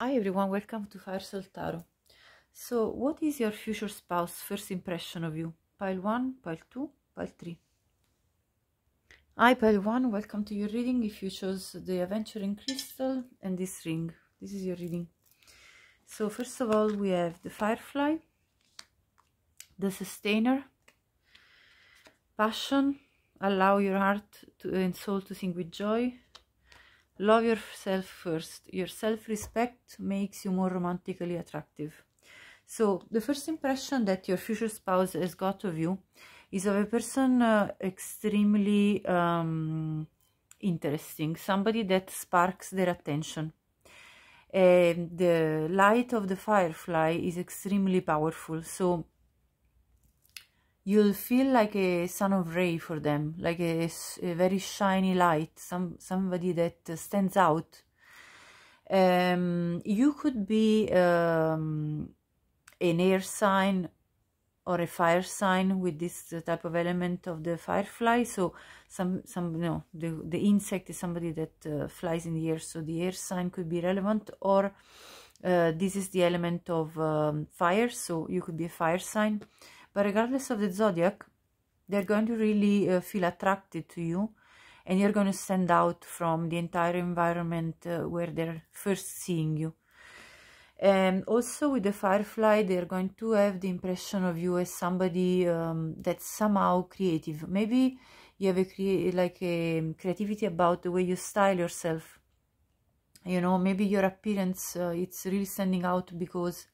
Hi everyone, welcome to Fire Soul Tarot. So, what is your future spouse first impression of you? Pile 1, pile 2, pile 3. Hi pile 1, welcome to your reading. If you chose the Adventuring Crystal and this ring, this is your reading. So first of all, we have the Firefly, the Sustainer, Passion, allow your heart and soul to sing with joy. Love yourself first. Your self-respect makes you more romantically attractive. So the first impression that your future spouse has got of you is of a person extremely interesting, somebody that sparks their attention. The light of the firefly is extremely powerful, so you'll feel like a son of ray for them, like a very shiny light, somebody that stands out. You could be an air sign or a fire sign with this type of element of the firefly. So the insect is somebody that flies in the air, so the air sign could be relevant, or this is the element of fire, so you could be a fire sign. But regardless of the zodiac, they're going to really feel attracted to you, and you're going to stand out from the entire environment where they're first seeing you. And also with the firefly, they're going to have the impression of you as somebody that's somehow creative. Maybe you have a creativity about the way you style yourself. You know, maybe your appearance, it's really standing out because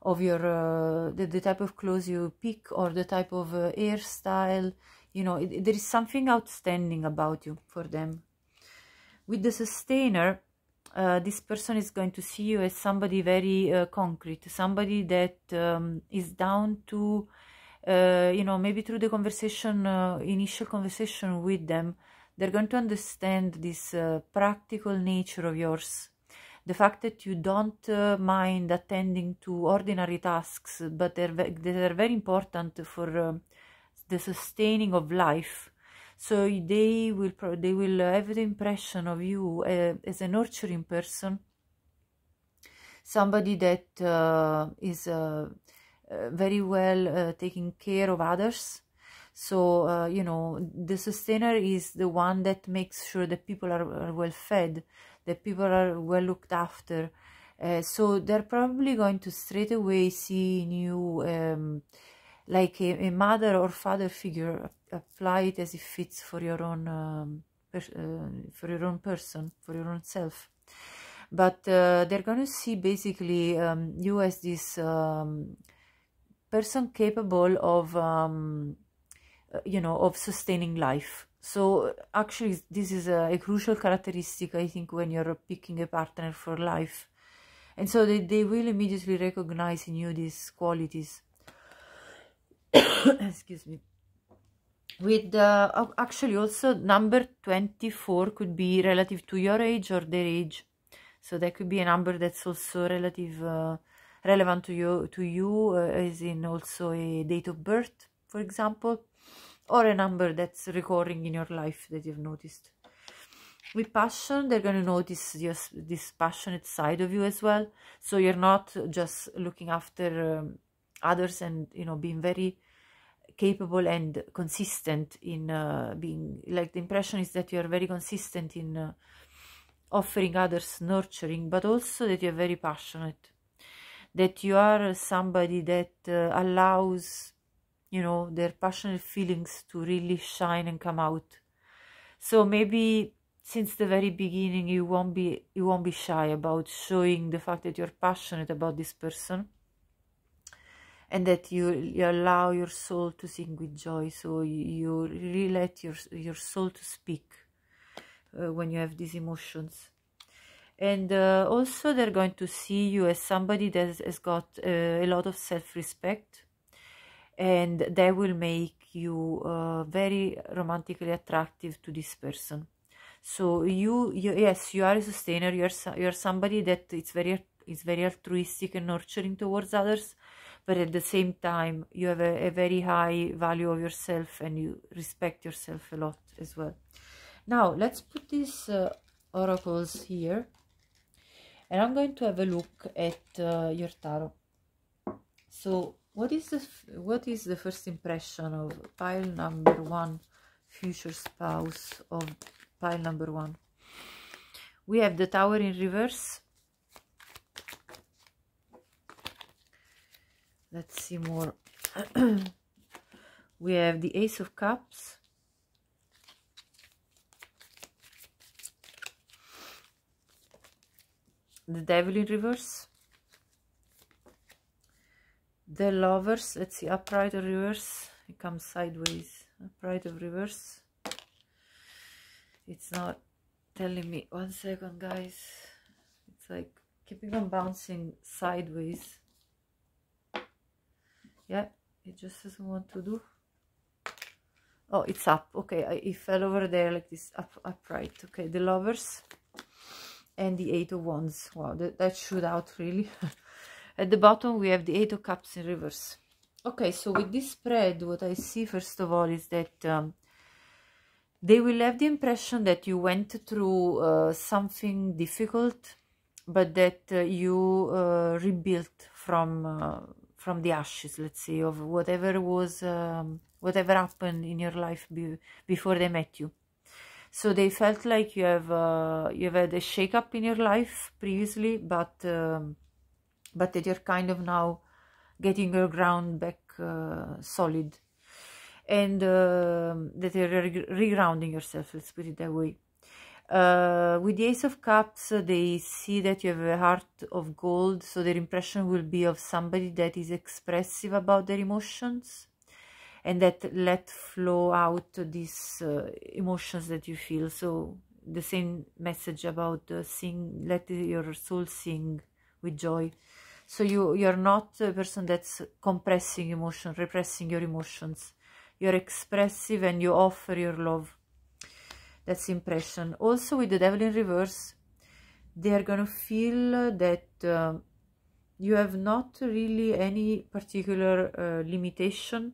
of your the type of clothes you pick, or the type of hairstyle. You know, there is something outstanding about you for them. With the Sustainer, this person is going to see you as somebody very concrete, somebody that is down to, you know, maybe through the conversation, initial conversation with them, they're going to understand this practical nature of yours. The fact that you don't mind attending to ordinary tasks, but they're very important for the sustaining of life. So they will have the impression of you as a nurturing person, somebody that is very well taking care of others. So you know, the Sustainer is the one that makes sure that people are well fed, that people are well looked after. So they're probably going to straight away see in you like a mother or father figure. Apply it as it fits for your own person, for your own self. But they're going to see basically you as this person capable of you know, of sustaining life. So actually this is a crucial characteristic, I think, when you're picking a partner for life. And so they will immediately recognize in you these qualities. Excuse me. With actually also number 24 could be relative to your age or their age. So that could be a number that's also relevant to you, as in also a date of birth, for example, or a number that's recurring in your life that you've noticed. With Passion, they're going to notice this passionate side of you as well. So you're not just looking after others and, you know, being very capable and consistent in being, like, the impression is that you're very consistent in offering others nurturing, but also that you're very passionate, that you are somebody that allows, you know, their passionate feelings to really shine and come out. So maybe since the very beginning you won't be shy about showing the fact that you're passionate about this person, and that you allow your soul to sing with joy. So you really let your soul to speak when you have these emotions. And also they're going to see you as somebody that has got a lot of self-respect, and that will make you very romantically attractive to this person. So yes, you are a Sustainer. You're somebody that is very altruistic and nurturing towards others, but at the same time you have a very high value of yourself, and you respect yourself a lot as well. Now let's put these oracles here, And I'm going to have a look at your tarot. So what is the first impression of pile number 1, future spouse of pile number 1? We have the Tower in reverse. Let's see more. We have the Ace of Cups. The Devil in reverse. The Lovers. Let's see, upright or reverse. It comes sideways. Upright or reverse. It's not telling me. 1 second, guys. It's like keeping on bouncing sideways. Yeah, it just doesn't want to do. Oh, it's up. Okay, it fell over there like this, upright. Okay, the Lovers and the Eight of Wands. Wow, that stood out really. At the bottom we have the Eight of Cups in reverse. Okay, so with this spread, what I see first of all is that they will have the impression that you went through something difficult, but that you rebuilt from the ashes, let's say, of whatever was whatever happened in your life before they met you. So they felt like you've had a shake-up in your life previously, but that you're kind of now getting your ground back solid, and that you're regrounding yourself, let's put it that way. With the Ace of Cups, they see that you have a heart of gold, so their impression will be of somebody that is expressive about their emotions and that let flow out these emotions that you feel. So the same message about let your soul sing with joy. So you're not a person that's compressing emotion, repressing your emotions. You're expressive and you offer your love. That's the impression. Also with the Devil in reverse, they are going to feel that you have not really any particular limitation.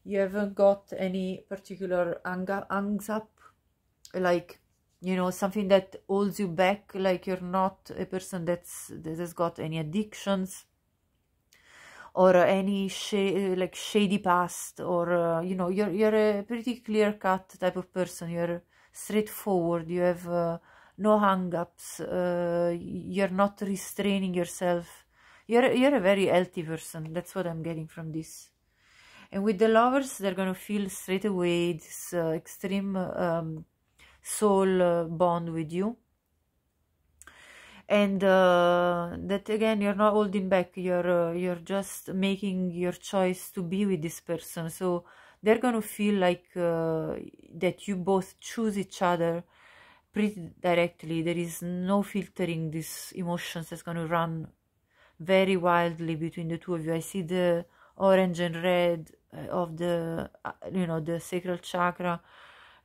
You haven't got any particular hangs up, like, you know, something that holds you back, like you're not a person that has got any addictions or any shady past, or you know, you're a pretty clear-cut type of person. You're straightforward. You have no hang-ups. You're not restraining yourself. You're a very healthy person. That's what I'm getting from this. And with the Lovers, they're going to feel straight away this extreme soul bond with you. And that again, you're not holding back. You're just making your choice to be with this person. So they're going to feel like that you both choose each other pretty directly. There is no filtering these emotions. That's going to run very wildly between the two of you. I see the orange and red of the the sacral chakra.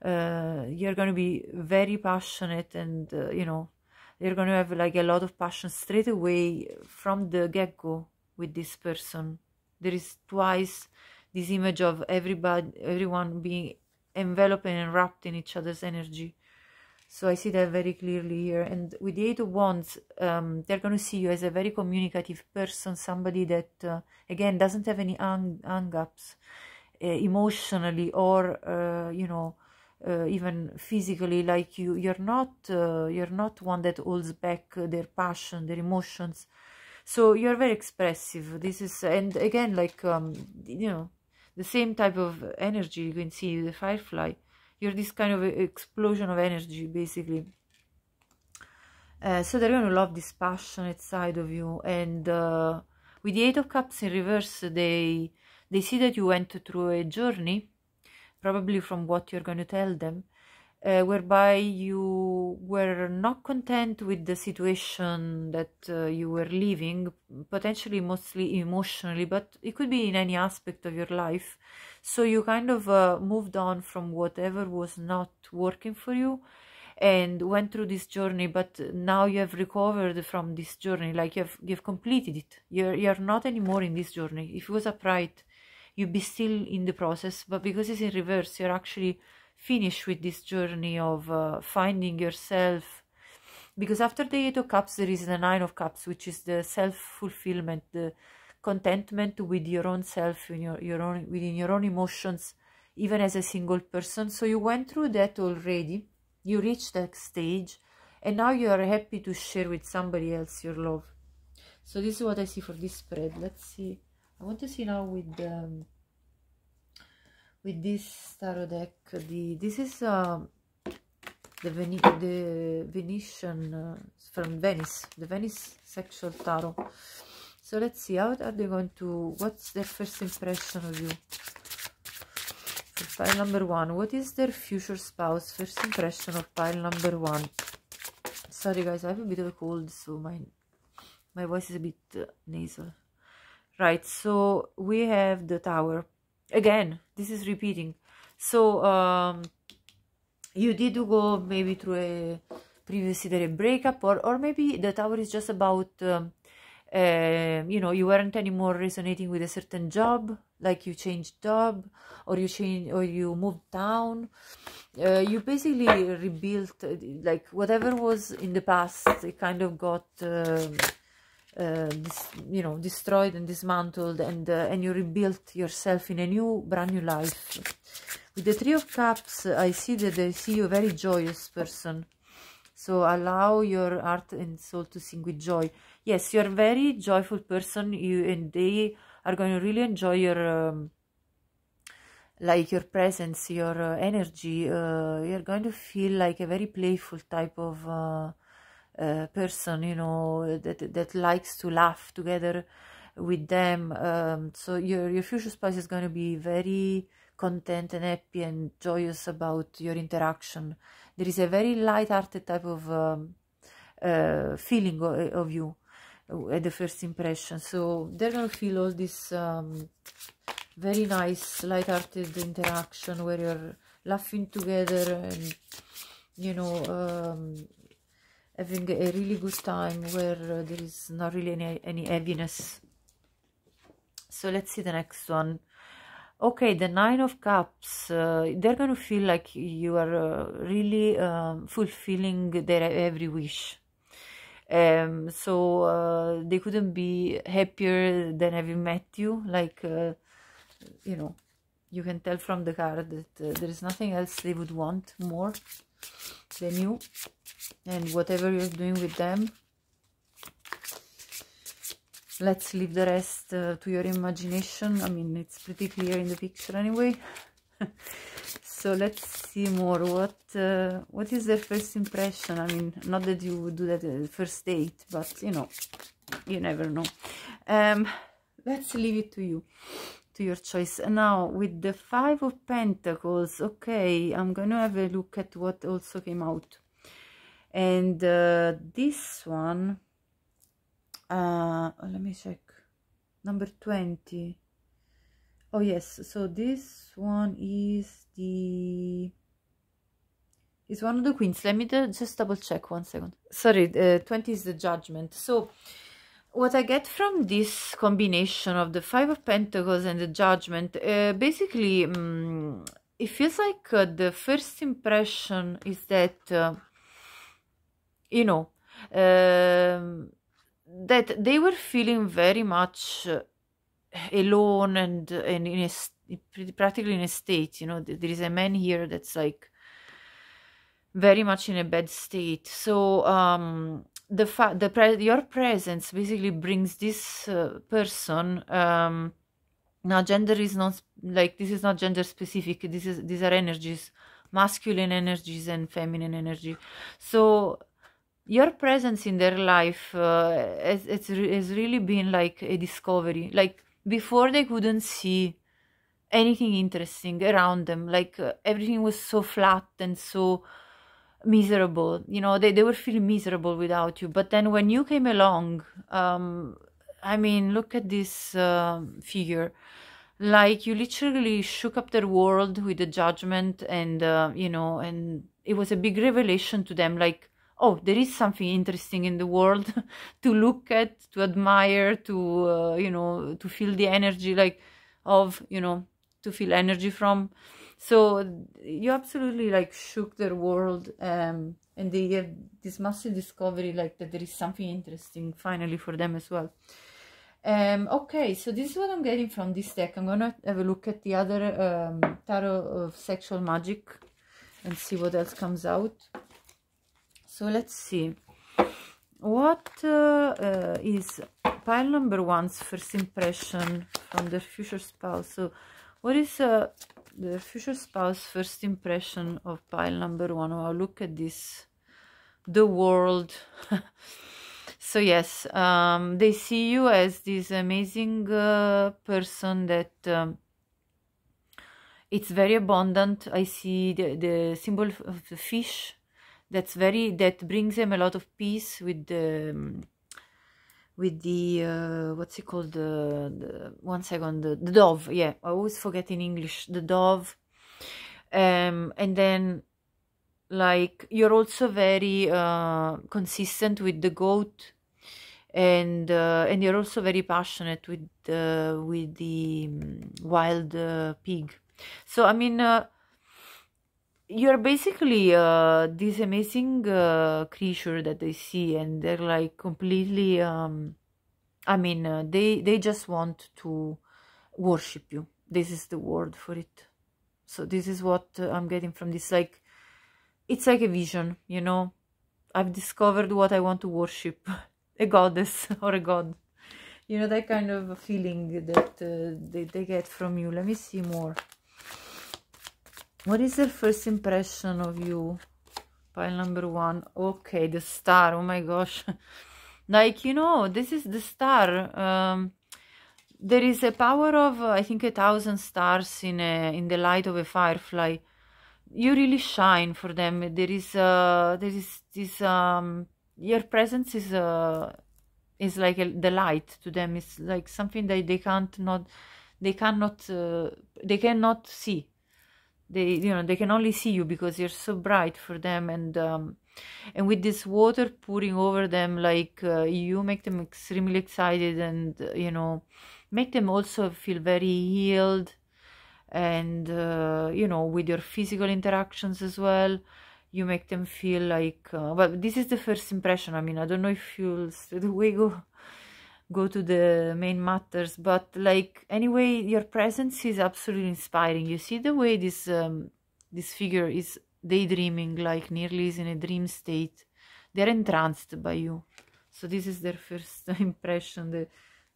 You're going to be very passionate, and you're going to have like a lot of passion straight away from the get-go with this person. There is twice this image of everyone being enveloped and wrapped in each other's energy. So I see that very clearly here. And with the Eight of Wands, they're going to see you as a very communicative person, somebody that, again, doesn't have any hang-ups emotionally or, even physically. Like you're not one that holds back their passion, their emotions. So you're very expressive. This is, and again, like, the same type of energy. You can see the Firefly. You're this kind of explosion of energy, basically. So they're going to love this passionate side of you. And with the Eight of Cups in reverse, they see that you went through a journey, probably from what you're going to tell them, whereby you were not content with the situation that you were living, potentially mostly emotionally, but it could be in any aspect of your life. So you kind of moved on from whatever was not working for you and went through this journey, but now you have recovered from this journey, like you've completed it. You're not anymore in this journey. If it was upright, you'd be still in the process, but because it's in reverse, you're actually finished with this journey of finding yourself, because after the Eight of Cups there is the Nine of Cups, which is the self-fulfillment, the contentment with your own self, within your own emotions, even as a single person. So you went through that already, you reached that stage, and now you are happy to share with somebody else your love. So this is what I see for this spread. Let's see. I want to see now with this tarot deck. This is the Venetian from Venice, the Venice sexual tarot. So let's see, how are they going to, what's their first impression of you? For pile number 1, what is their future spouse? First impression of pile number 1. Sorry guys, I have a bit of a cold, so my voice is a bit nasal. Right, so we have the Tower. Again, this is repeating. So you did go maybe through a previously a breakup, or maybe the Tower is just about you know, you weren't anymore resonating with a certain job, like you changed job, or you moved down. You basically rebuilt, like whatever was in the past, it kind of got you know, destroyed and dismantled, and you rebuilt yourself in a brand new life. With the Three of Cups, I see you a very joyous person. So allow your heart and soul to sing with joy. Yes, you're a very joyful person, and they are going to really enjoy your like your presence, your energy. You're going to feel like a very playful type of person, you know, that likes to laugh together with them. So your future spouse is going to be very content and happy and joyous about your interaction. There is a very light-hearted type of feeling of you at the first impression. So they're going to feel all this very nice light-hearted interaction where you're laughing together and, you know, having a really good time where there is not really any heaviness. So let's see the next one. Okay, the Nine of Cups, they're going to feel like you are really fulfilling their every wish. So they couldn't be happier than having met you. Like, you know, you can tell from the card that there is nothing else they would want more than you and whatever you're doing with them. Let's leave the rest to your imagination. I mean, it's pretty clear in the picture anyway. So let's see more. What is their first impression? I mean, not that you would do that at the first date, but you know, you never know. Let's leave it to you, to your choice. Now with the Five of Pentacles, okay, I'm gonna have a look at what also came out. And this one, let me check, number 20. Oh yes, so this one is one of the queens. Let me just double check 1 second. Sorry, 20 is the Judgment. So what I get from this combination of the Five of Pentacles and the Judgment, basically it feels like the first impression is that you know, that they were feeling very much alone and practically in a state, you know. There is a man here that's like very much in a bad state. So your presence basically brings this person, now gender is not, like, this is not gender specific, these are energies, masculine energies and feminine energy. So your presence in their life has really been like a discovery. Like before, they couldn't see anything interesting around them. Like everything was so flat and so miserable. You know, they were feeling miserable without you. But then when you came along, I mean, look at this figure. Like you literally shook up their world with the Judgment, and you know, and it was a big revelation to them. Like, oh, there is something interesting in the world to look at, to admire, to, you know, to feel the energy, like, of, you know, to feel energy from. So you absolutely like shook their world, and they have this massive discovery, like that there is something interesting finally for them as well. Okay, so this is what I'm getting from this deck. I'm gonna have a look at the other tarot of sexual magic and see what else comes out. So let's see. What is pile number one's first impression from their future spouse? So what is the future spouse first impression of pile number one? Oh, look at this. The world. So yes, they see you as this amazing person that it's very abundant. I see the symbol of the fish. That brings them a lot of peace with the what's it called, the one second, the dove. Yeah, I always forget in English, the dove. And then like you're also very consistent with the goat, and you're also very passionate with the wild pig. So I mean, you're basically this amazing creature that they see, and they're like completely I mean, they just want to worship you. This is the word for it. So this is what I'm getting from this. Like, it's like a vision, you know. I've discovered what I want to worship. A goddess or a god. You know, that kind of feeling that they get from you. Let me see more. What is their first impression of you? Pile number one. Okay, the star. Oh my gosh. Like, you know, this is the star. There is a power of, I think, 1,000 stars in the light of a firefly. You really shine for them. There is this your presence is like the light to them. It's like something that they cannot see. They can only see you because you're so bright for them, and with this water pouring over them, like you make them extremely excited, and you know, make them also feel very healed. And you know, with your physical interactions as well, you make them feel like well, this is the first impression. I mean, I don't know if you'll straight away go to the main matters, but like anyway, your presence is absolutely inspiring. You see the way this figure is daydreaming, like nearly is in a dream state. They're entranced by you. So this is their first impression.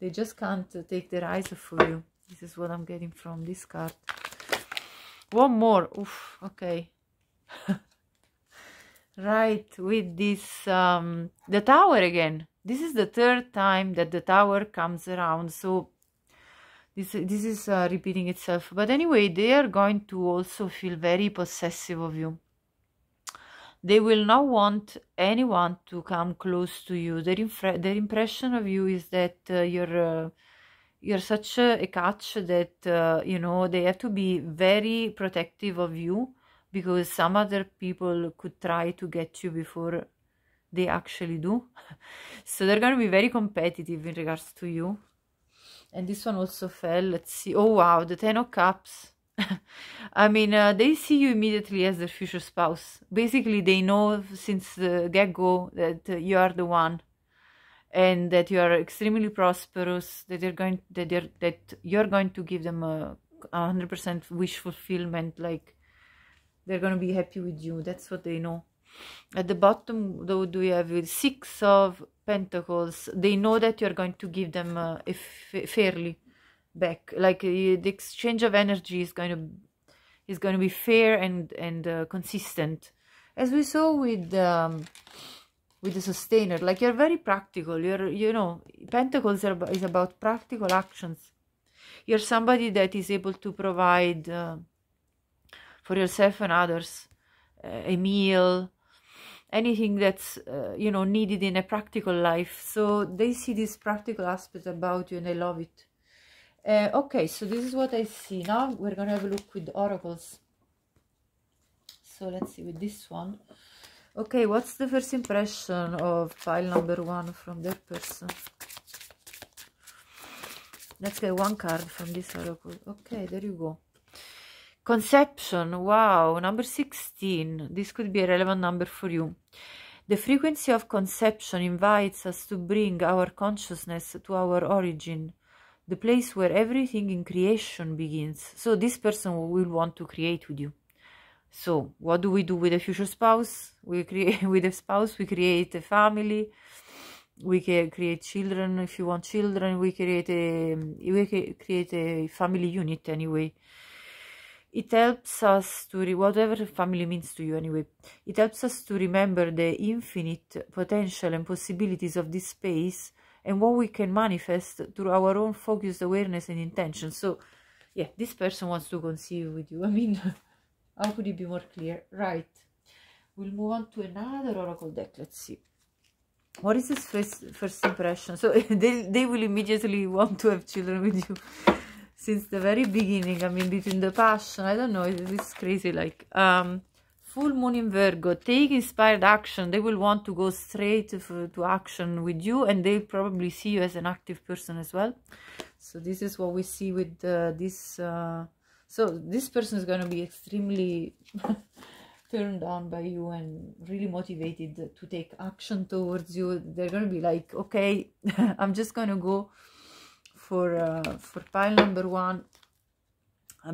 They just can't take their eyes off of you. This is what I'm getting from this card. One more. Oof, okay. Right, with this, the tower again. This is the third time that the tower comes around. So this is repeating itself. But anyway, they are going to also feel very possessive of you. They will not want anyone to come close to you. Their impression of you is that you're such a catch that, you know, they have to be very protective of you, because some other people could try to get you before they actually do. So they're going to be very competitive in regards to you. And this one also fell. Let's see. Oh, wow, the 10 of Cups. I mean, they see you immediately as their future spouse. Basically, they know since the get-go that you are the one. And that you are extremely prosperous, that you're going to give them a 100% wish fulfillment, like they're going to be happy with you. That's what they know. At the bottom, though, do we have the 6 of Pentacles? They know that you're going to give them fairly back. Like the exchange of energy is going to be fair and consistent, as we saw with the Sustainer. Like, you're very practical. You know, Pentacles is about practical actions. You're somebody that is able to provide for yourself and others a meal, anything that's you know, needed in a practical life. So they see this practical aspect about you and they love it. Okay, so this is what I see. Now we're gonna have a look with the oracles. So let's see with this one. Okay, what's the first impression of pile number one from their person? Let's get one card from this oracle. Okay, there you go. Conception, wow, number 16. This could be a relevant number for you. The frequency of conception invites us to bring our consciousness to our origin, the place where everything in creation begins. So this person will want to create with you. So what do we do with a future spouse? We create with a spouse, we create a family, we can create children. If you want children, we create a family unit anyway. It helps us to, whatever family means to you anyway, it helps us to remember the infinite potential and possibilities of this space and what we can manifest through our own focused awareness and intention. So, yeah, this person wants to conceive with you. I mean, how could it be more clear? Right. We'll move on to another oracle deck. Let's see. What is this first impression? So, they will immediately want to have children with you. Since the very beginning, I mean, between the passion, I don't know, it's crazy, like, full moon in Virgo, take inspired action. They will want to go straight to action with you, and they'll probably see you as an active person as well. So this is what we see with this. So this person is going to be extremely turned on by you and really motivated to take action towards you. They're going to be like, okay, I'm just going to go for pile number 1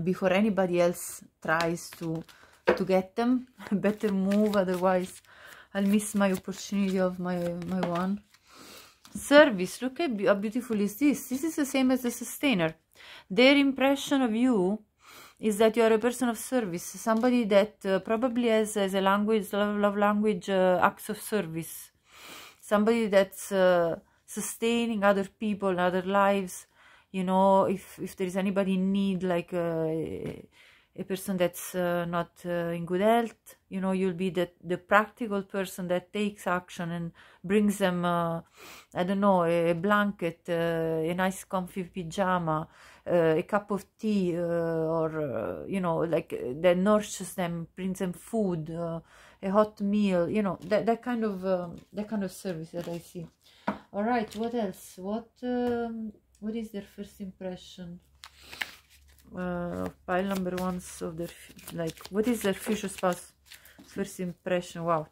before anybody else tries to get them. Better move, otherwise I'll miss my opportunity of my one. Service, look at how beautiful is this. This is the same as the sustainer. Their impression of you is that you are a person of service, somebody that probably has as a language, love language, acts of service, somebody that's sustaining other people, other lives. You know, if there is anybody in need, like a person that's not in good health, you know, you'll be the practical person that takes action and brings them, I don't know, a blanket, a nice comfy pajama, a cup of tea, or, you know, like that nourishes them, brings them food, a hot meal, you know, that kind of service that I see. All right, what else? What is their first impression? Pile number 1 of their, like, what is their future spouse first impression? Wow,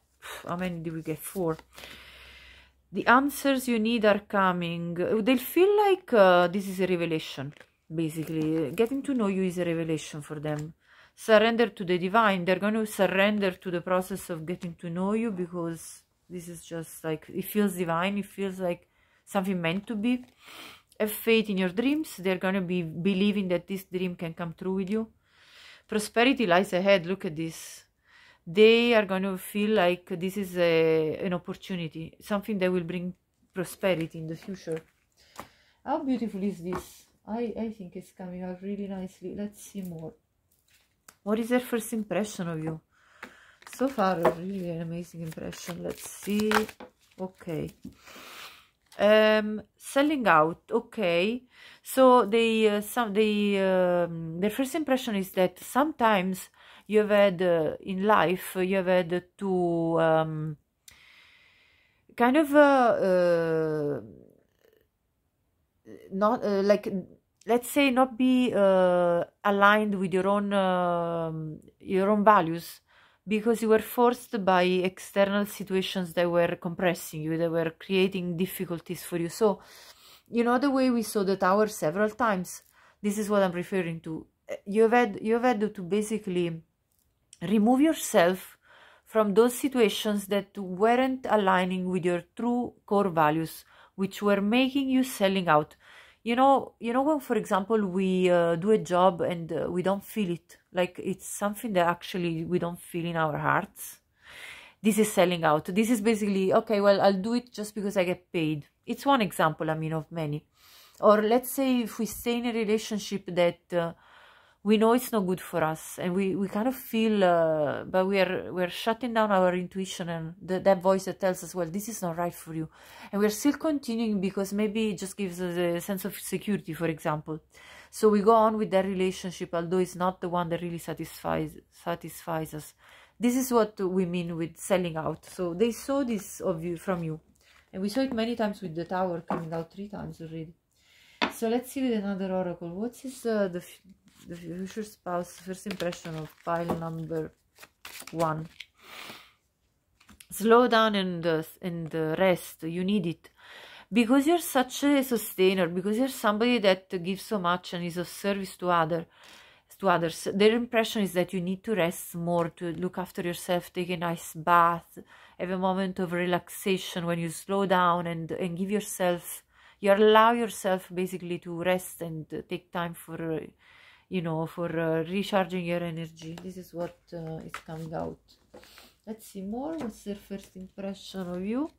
how many did we get? 4. The answers you need are coming. They'll feel like this is a revelation, basically. Getting to know you is a revelation for them. Surrender to the divine. They're going to surrender to the process of getting to know you, because this is just like, it feels divine. It feels like something meant to be. Have faith in your dreams. They're going to be believing that this dream can come true with you. Prosperity lies ahead. Look at this. They are going to feel like this is an opportunity, something that will bring prosperity in the future. How beautiful is this? I think it's coming out really nicely. Let's see more. What is their first impression of you? So far, really an amazing impression. Let's see. Okay. Selling out. Okay, so their first impression is that sometimes you have had in life, you have had to kind of not like, let's say, not be aligned with your own values, because you were forced by external situations that were compressing you, that were creating difficulties for you. So, you know, the way we saw the tower several times, this is what I'm referring to. You've had to basically remove yourself from those situations that weren't aligning with your true core values, which were making you selling out. You know when, for example, we do a job and we don't feel it, like it's something that actually we don't feel in our hearts. This is selling out. This is basically, okay, well, I'll do it just because I get paid. It's one example, I mean, of many. Or let's say if we stay in a relationship that we know it's not good for us, and we kind of feel, but we're shutting down our intuition and that voice that tells us, well, this is not right for you, and we're still continuing because maybe it just gives us a sense of security, for example. So we go on with that relationship, although it's not the one that really satisfies us. This is what we mean with selling out. So they saw this of you, from you, and we saw it many times with the tower coming out 3 times already. So let's see with another oracle. What is the future spouse, first impression of pile number 1. Slow down and rest. You need it. Because you're such a sustainer, because you're somebody that gives so much and is of service to others, their impression is that you need to rest more, to look after yourself, take a nice bath, have a moment of relaxation when you slow down and give yourself, you allow yourself basically to rest and take time for, you know, for recharging your energy. This is what is coming out. Let's see more. What's their first impression of you?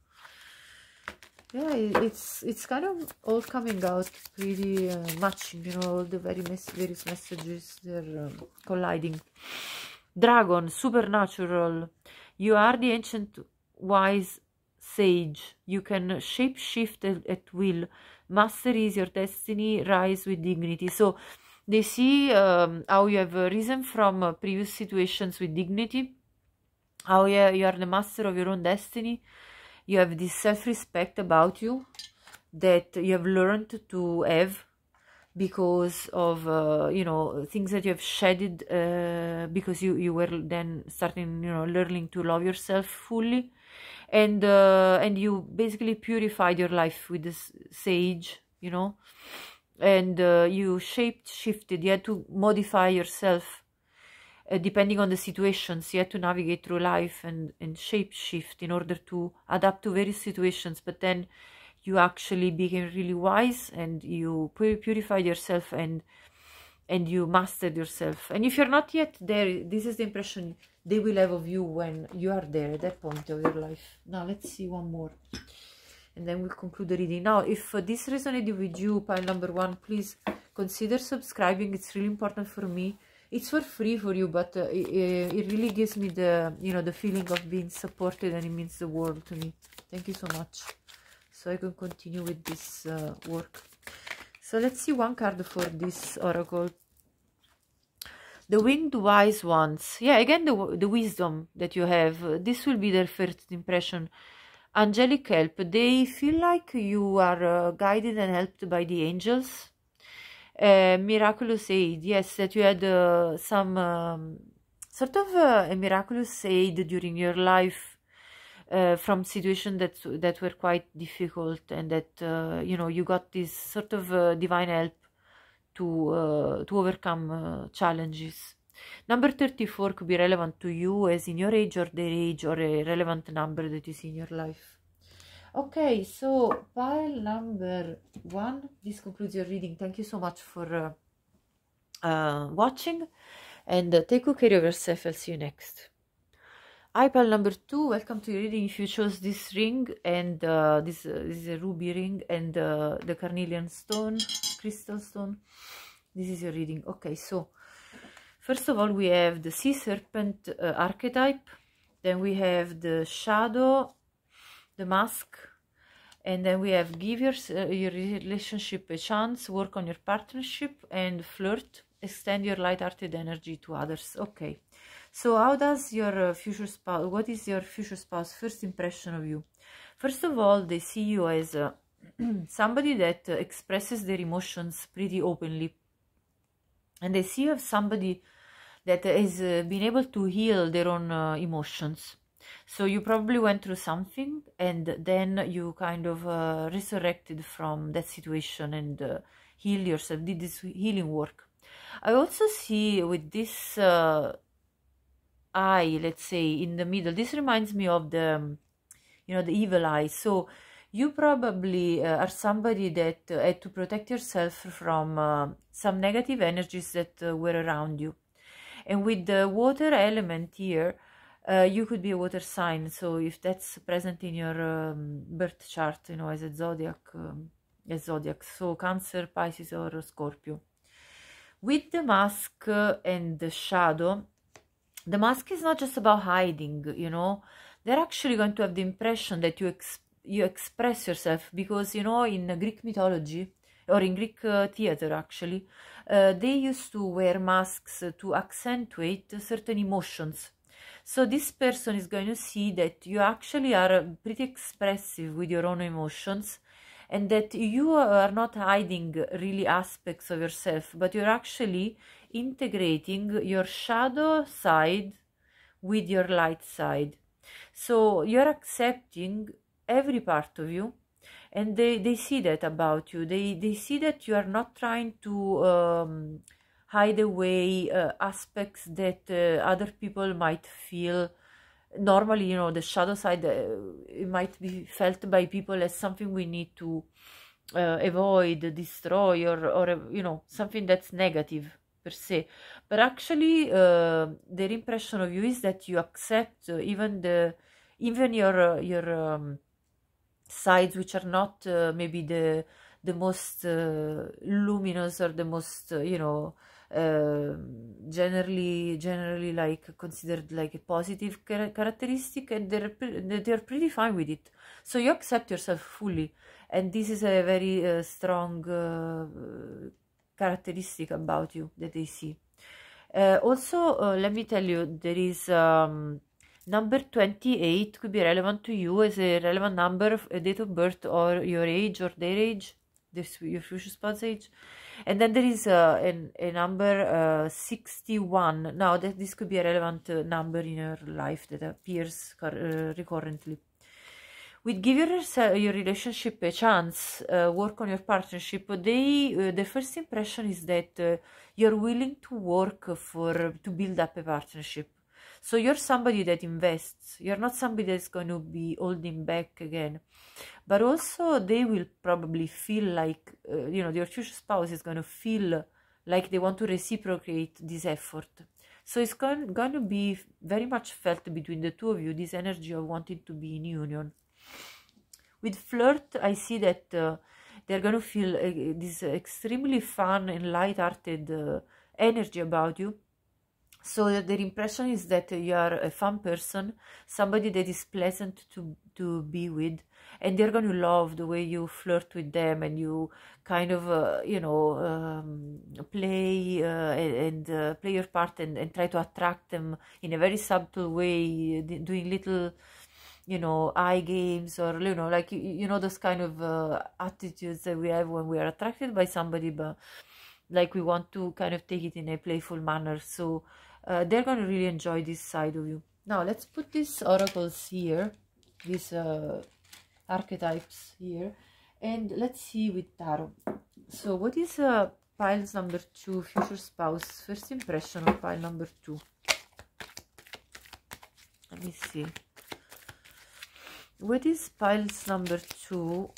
Yeah, it's kind of all coming out pretty matching, you know, all the various messages, they're colliding. Dragon, supernatural. You are the ancient wise sage. You can shape shift at will. Mastery is your destiny. Rise with dignity. So they see how you have risen from previous situations with dignity. How you are the master of your own destiny. You have this self-respect about you that you have learned to have because of, you know, things that you have shedded because you were then starting, you know, learning to love yourself fully. And you basically purified your life with this sage, you know, and you shifted. You had to modify yourself. Depending on the situations, you had to navigate through life and shape shift in order to adapt to various situations. But then you actually became really wise and you purified yourself and you mastered yourself. And if you're not yet there, this is the impression they will have of you when you are there at that point of your life. Now let's see one more, and then we'll conclude the reading. Now, if this resonated with you, pile number 1, please consider subscribing. It's really important for me. It's for free for you, but it really gives me the, you know, the feeling of being supported, and it means the world to me. Thank you so much. So I can continue with this work. So let's see one card for this oracle. The winged wise ones. Yeah, again, the wisdom that you have. This will be their first impression. Angelic help. They feel like you are guided and helped by the angels. Miraculous aid, yes, that you had some sort of a miraculous aid during your life from situations that were quite difficult, and that you know, you got this sort of divine help to overcome challenges. Number 34 could be relevant to you, as in your age or their age, or a relevant number that you see in your life. Okay, so pile number 1, this concludes your reading. Thank you so much for watching, and take good care of yourself. I'll see you next. Pile number 2, welcome to your reading. If you chose this ring, and this is a ruby ring, and the carnelian stone, crystal stone, this is your reading. Okay, so first of all, we have the sea serpent archetype, then we have the shadow, the mask, and then we have give your relationship a chance, work on your partnership, and flirt, extend your light-hearted energy to others. Okay, so how does your future spouse, what is your future spouse first impression of you? First of all, they see you as somebody that expresses their emotions pretty openly, and they see you as somebody that has been able to heal their own emotions. So you probably went through something, and then you kind of resurrected from that situation and healed yourself, did this healing work. I also see with this eye, let's say, in the middle, this reminds me of the, you know, the evil eye. So you probably are somebody that had to protect yourself from some negative energies that were around you. And with the water element here, you could be a water sign. So if that's present in your birth chart, you know, as a zodiac, so Cancer, Pisces, or Scorpio. With the mask and the shadow, the mask is not just about hiding, you know. They're actually going to have the impression that you express yourself, because, you know, in Greek mythology, or in Greek theater actually, they used to wear masks to accentuate certain emotions. So this person is going to see that you actually are pretty expressive with your own emotions, and that you are not hiding really aspects of yourself, but you're actually integrating your shadow side with your light side. So you're accepting every part of you, and they see that about you. They see that you are not trying to hide away aspects that other people might feel. Normally, you know, the shadow side, it might be felt by people as something we need to avoid, destroy, or you know, something that's negative per se. But actually, their impression of you is that you accept even your sides which are not maybe the most luminous, or the most generally like considered like a positive characteristic, and they're pretty fine with it. So you accept yourself fully, and this is a very strong characteristic about you that they see. Also, let me tell you, there is number 28 could be relevant to you as a relevant number of a date of birth, or your age, or their age, your future spouse age. And then there is a number 61. Now that this could be a relevant number in your life that appears recurrently. With give your relationship a chance, work on your partnership. The first impression is that you're willing to work to build up a partnership. So you're somebody that invests. You're not somebody that's going to be holding back again. But also they will probably feel like, your future spouse is going to feel like they want to reciprocate this effort. So it's going to be very much felt between the two of you, this energy of wanting to be in union. With flirt, I see that they're going to feel this extremely fun and light-hearted energy about you. So their impression is that you are a fun person, somebody that is pleasant to be with, and they're going to love the way you flirt with them, and you kind of, play and play your part, and try to attract them in a very subtle way, doing little, eye games, or, like, those kind of attitudes that we have when we are attracted by somebody, but like we want to kind of take it in a playful manner. So they're going to really enjoy this side of you. Now let's put these oracles here, these archetypes here, and let's see with tarot. So what is piles number 2, future spouse, first impression of pile number 2? Let me see. What is piles number 2?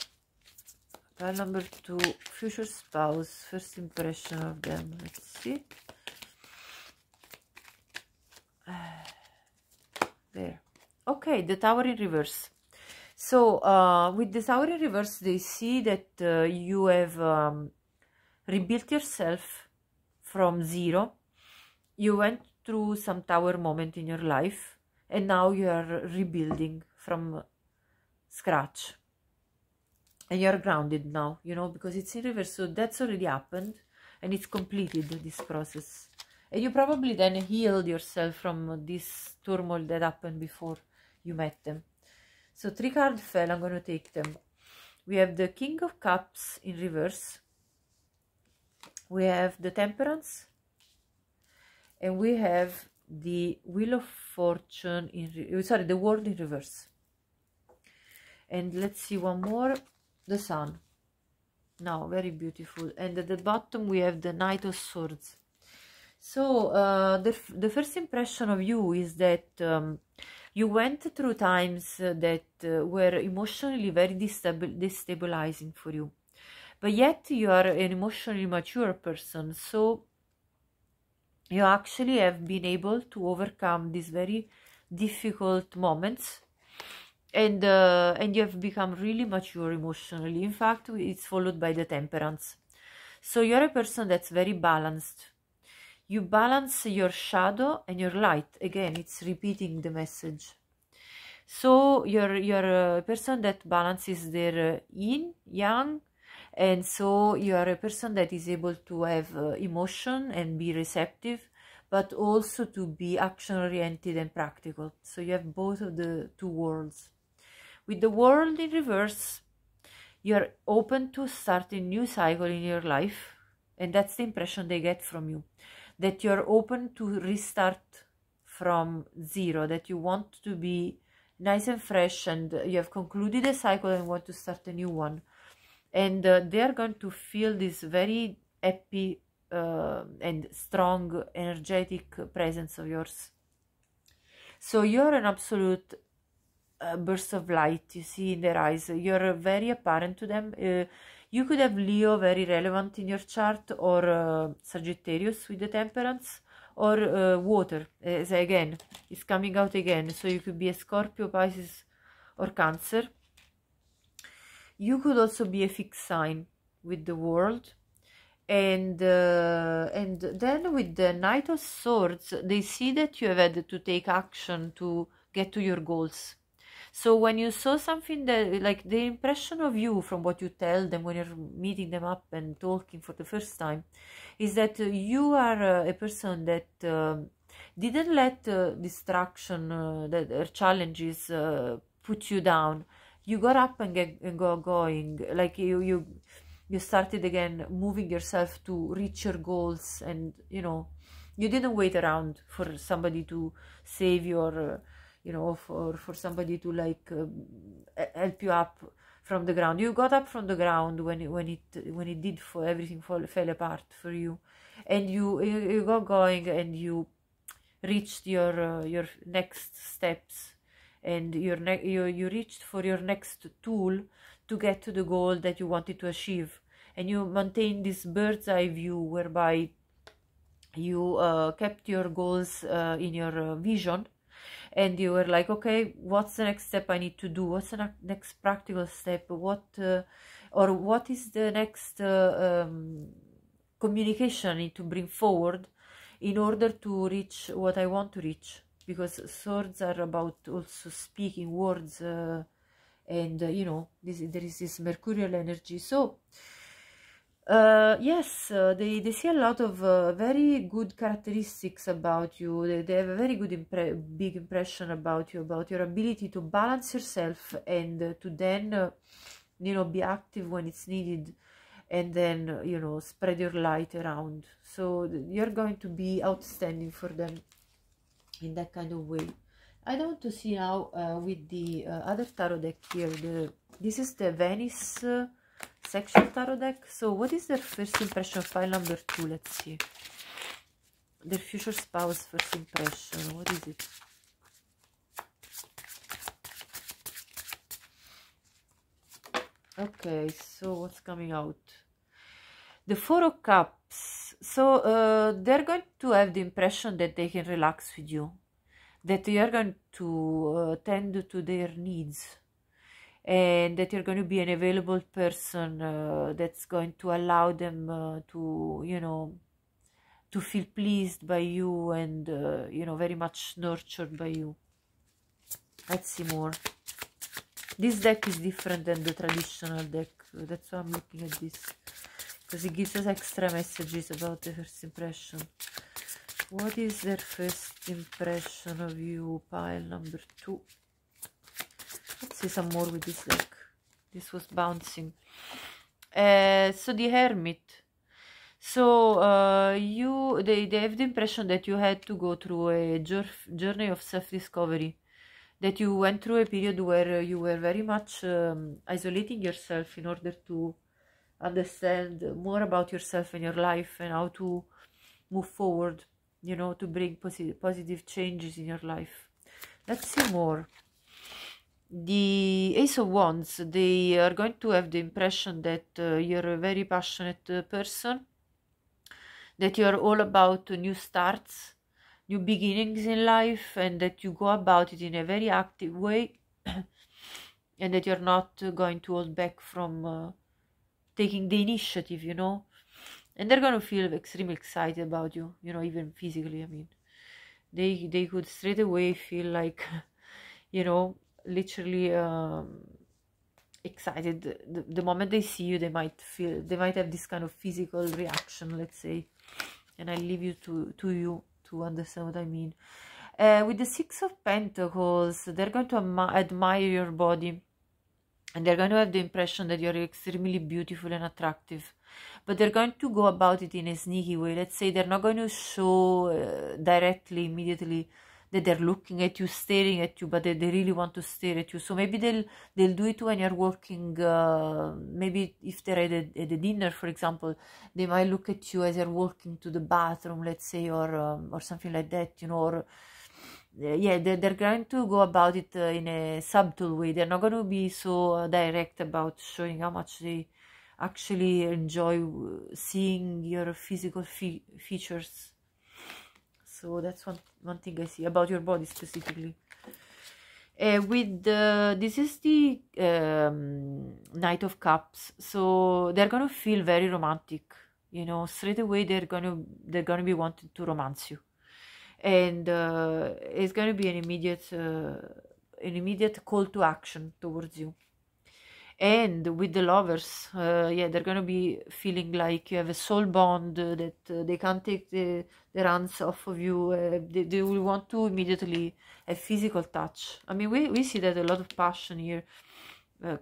Pile number 2, future spouse, first impression of them. Let's see. There. Okay, the Tower in reverse. So with the Tower in reverse, they see that you have rebuilt yourself from zero. You went through some tower moment in your life, and now you are rebuilding from scratch. And you're grounded now, because it's in reverse. So that's already happened, and it's completed, this process. And you probably then healed yourself from this turmoil that happened before you met them. So 3 cards fell, I'm going to take them. We have the King of Cups in reverse. We have the Temperance. And we have the Wheel of Fortune the World in reverse. And let's see one more, the Sun. Now, very beautiful. And at the bottom we have the Knight of Swords. So the first impression of you is that you went through times that were emotionally very destabilizing for you, but yet you are an emotionally mature person, so you actually have been able to overcome these very difficult moments, and you have become really mature emotionally. In fact, it's followed by the Temperance. So you're a person that's very balanced. You balance your shadow and your light. Again, it's repeating the message. So you're a person that balances their yin, yang, and so you are a person that is able to have emotion and be receptive, but also to be action-oriented and practical. So you have both of the two worlds. With the World in reverse, you're open to start a new cycle in your life, and that's the impression they get from you, that you're open to restart from zero, that you want to be nice and fresh, and you have concluded a cycle and want to start a new one. And they are going to feel this very happy and strong, energetic presence of yours. So you're an absolute burst of light, you see in their eyes. You're very apparent to them. You could have Leo very relevant in your chart, or Sagittarius with the temperance, or water, as again, it's coming out again. So you could be a Scorpio, Pisces, or Cancer. You could also be a fixed sign with the World. And then with the Knight of Swords, they see that you have had to take action to get to your goals. So when you saw something that, like, the impression of you from what you tell them when you're meeting them up and talking for the first time, is that you are a person that didn't let distraction or challenges put you down. You got up and got going, like you started again moving yourself to reach your goals, and you didn't wait around for somebody to save you, or for somebody to like help you up from the ground. You got up from the ground when it did, for everything fell apart for you, and you got going, and you reached your next steps, and you reached for your next tool to get to the goal that you wanted to achieve. And you maintain this bird's eye view, whereby you kept your goals in your vision, and you were like, okay, what's the next step I need to do? What's the next practical step? What is the next communication I need to bring forward in order to reach what I want to reach? Because swords are about also speaking words, and there is this mercurial energy. So yes, they see a lot of very good characteristics about you. They have a very good big impression about you, about your ability to balance yourself, and to then be active when it's needed, and then spread your light around. So you're going to be outstanding for them in that kind of way. I don't want to see now with the other tarot deck here. This is the Venice sexual tarot deck. So what is their first impression of pile number 2? Let's see. Their future spouse first impression. What is it? Okay, so what's coming out? The Four of Cups. So they're going to have the impression that they can relax with you, that you're going to tend to their needs, and that you're going to be an available person that's going to allow them to feel pleased by you, and very much nurtured by you. Let's see more. This deck is different than the traditional deck. That's why I'm looking at this, because it gives us extra messages about the first impression. What is their first impression of you, pile number 2? Let's see some more with this deck. This was bouncing. So the Hermit. So they have the impression that you had to go through a journey of self-discovery, that you went through a period where you were very much isolating yourself in order to understand more about yourself and your life, and how to move forward, to bring positive changes in your life. Let's see more. The Ace of Wands, they are going to have the impression that you're a very passionate person, that you're all about new starts, new beginnings in life, and that you go about it in a very active way, and that you're not going to hold back from taking the initiative, and they're going to feel extremely excited about you, even physically. I mean, they could straight away feel like, literally excited. The moment they see you, they might have this kind of physical reaction, let's say, and I leave you to you to understand what I mean. With the Six of Pentacles, they're going to admire your body. and they're going to have the impression that you're extremely beautiful and attractive, but they're going to go about it in a sneaky way. Let's say they're not going to show directly, immediately, that they're looking at you, staring at you, but they really want to stare at you. So maybe they'll do it when you're walking. Maybe if they're at a dinner, for example, they might look at you as you're walking to the bathroom, let's say, or something like that, you know. Or yeah, they're going to go about it in a subtle way. They're not going to be so direct about showing how much they actually enjoy seeing your physical features. So that's one thing I see about your body specifically. This is the Knight of Cups, so they're gonna feel very romantic. You know, straight away they're gonna be wanting to romance you, and it's gonna be an immediate call to action towards you. And with the lovers, yeah, they're gonna be feeling like you have a soul bond, that they can't take their hands off of you. They will want to immediately have physical touch. I mean, we see that a lot of passion here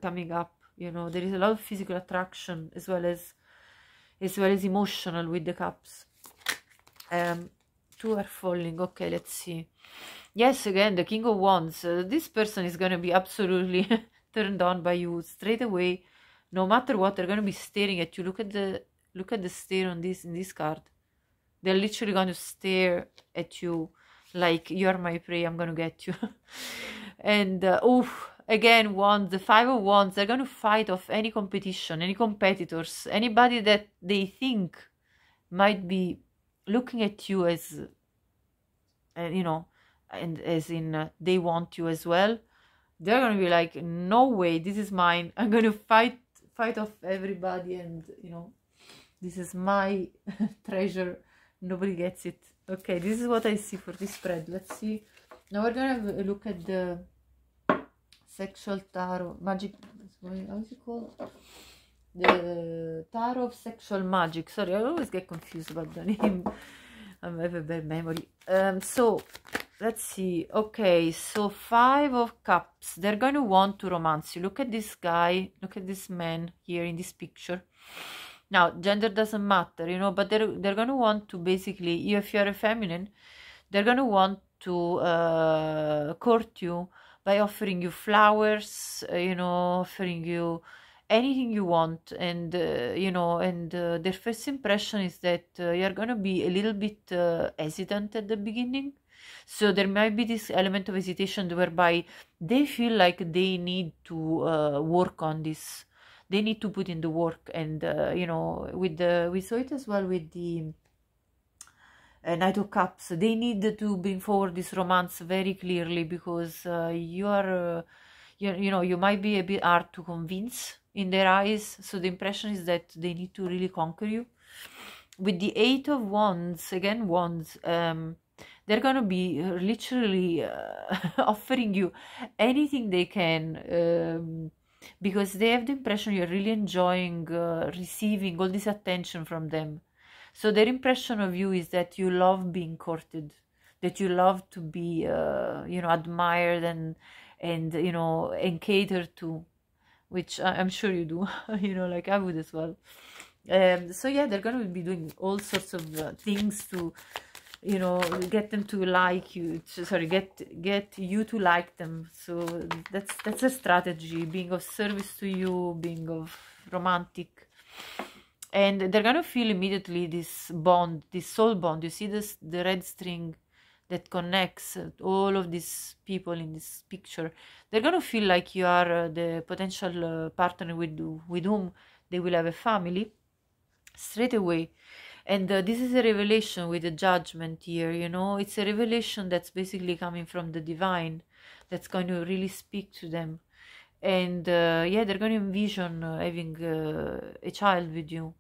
coming up. You know, there is a lot of physical attraction as well as emotional with the cups. Two are falling. Okay, let's see. Yes, again, the King of Wands. This person is gonna be absolutely turned on by you straight away. No matter what, they're gonna be staring at you. Look at the stare in this card. They're literally gonna stare at you like you're my prey, I'm gonna get you. And again, wands, the 5 of Wands. They're gonna fight off any competition, any competitors, anybody that they think might be looking at you as you know, and as in they want you as well. They're gonna be like, no way, this is mine. I'm gonna fight off everybody, and you know, this is my treasure. Nobody gets it. Okay, this is what I see for this spread. Let's see. Now we're gonna have a look at the sexual tarot magic. How is it called? The tarot of sexual magic. Sorry, I always get confused about the name. I have a bad memory. So let's see. Okay, so 5 of Cups. They're going to want to romance you. Look at this guy. Look at this man here in this picture. Now, gender doesn't matter, you know, but they're going to want to basically, if you're a feminine, they're going to want to court you by offering you flowers, you know, offering you anything you want. And you know, and their first impression is that you're gonna be a little bit hesitant at the beginning. So there might be this element of hesitation whereby they feel like they need to work on this. They need to put in the work. And you know, we saw it as well with the Knight of Cups. They need to bring forward this romance very clearly, because you are you know, you might be a bit hard to convince in their eyes. So the impression is that they need to really conquer you. With the 8 of Wands, again Wands, they're gonna be literally offering you anything they can, because they have the impression you're really enjoying receiving all this attention from them. So their impression of you is that you love being courted, that you love to be you know, admired and you know, and catered to, which I'm sure you do. You know, like I would as well. So yeah, they're gonna be doing all sorts of things to, you know, get them to like you. Sorry, get you to like them. So that's a strategy, being of service to you, being of romantic. And they're gonna feel immediately this bond, this soul bond. You see this, the red string that connects all of these people in this picture. They're gonna feel like you are the potential partner with whom they will have a family straight away. And this is a revelation with a judgment here, you know. It's a revelation that's basically coming from the divine, that's going to really speak to them. And yeah, they're going to envision having a child with you,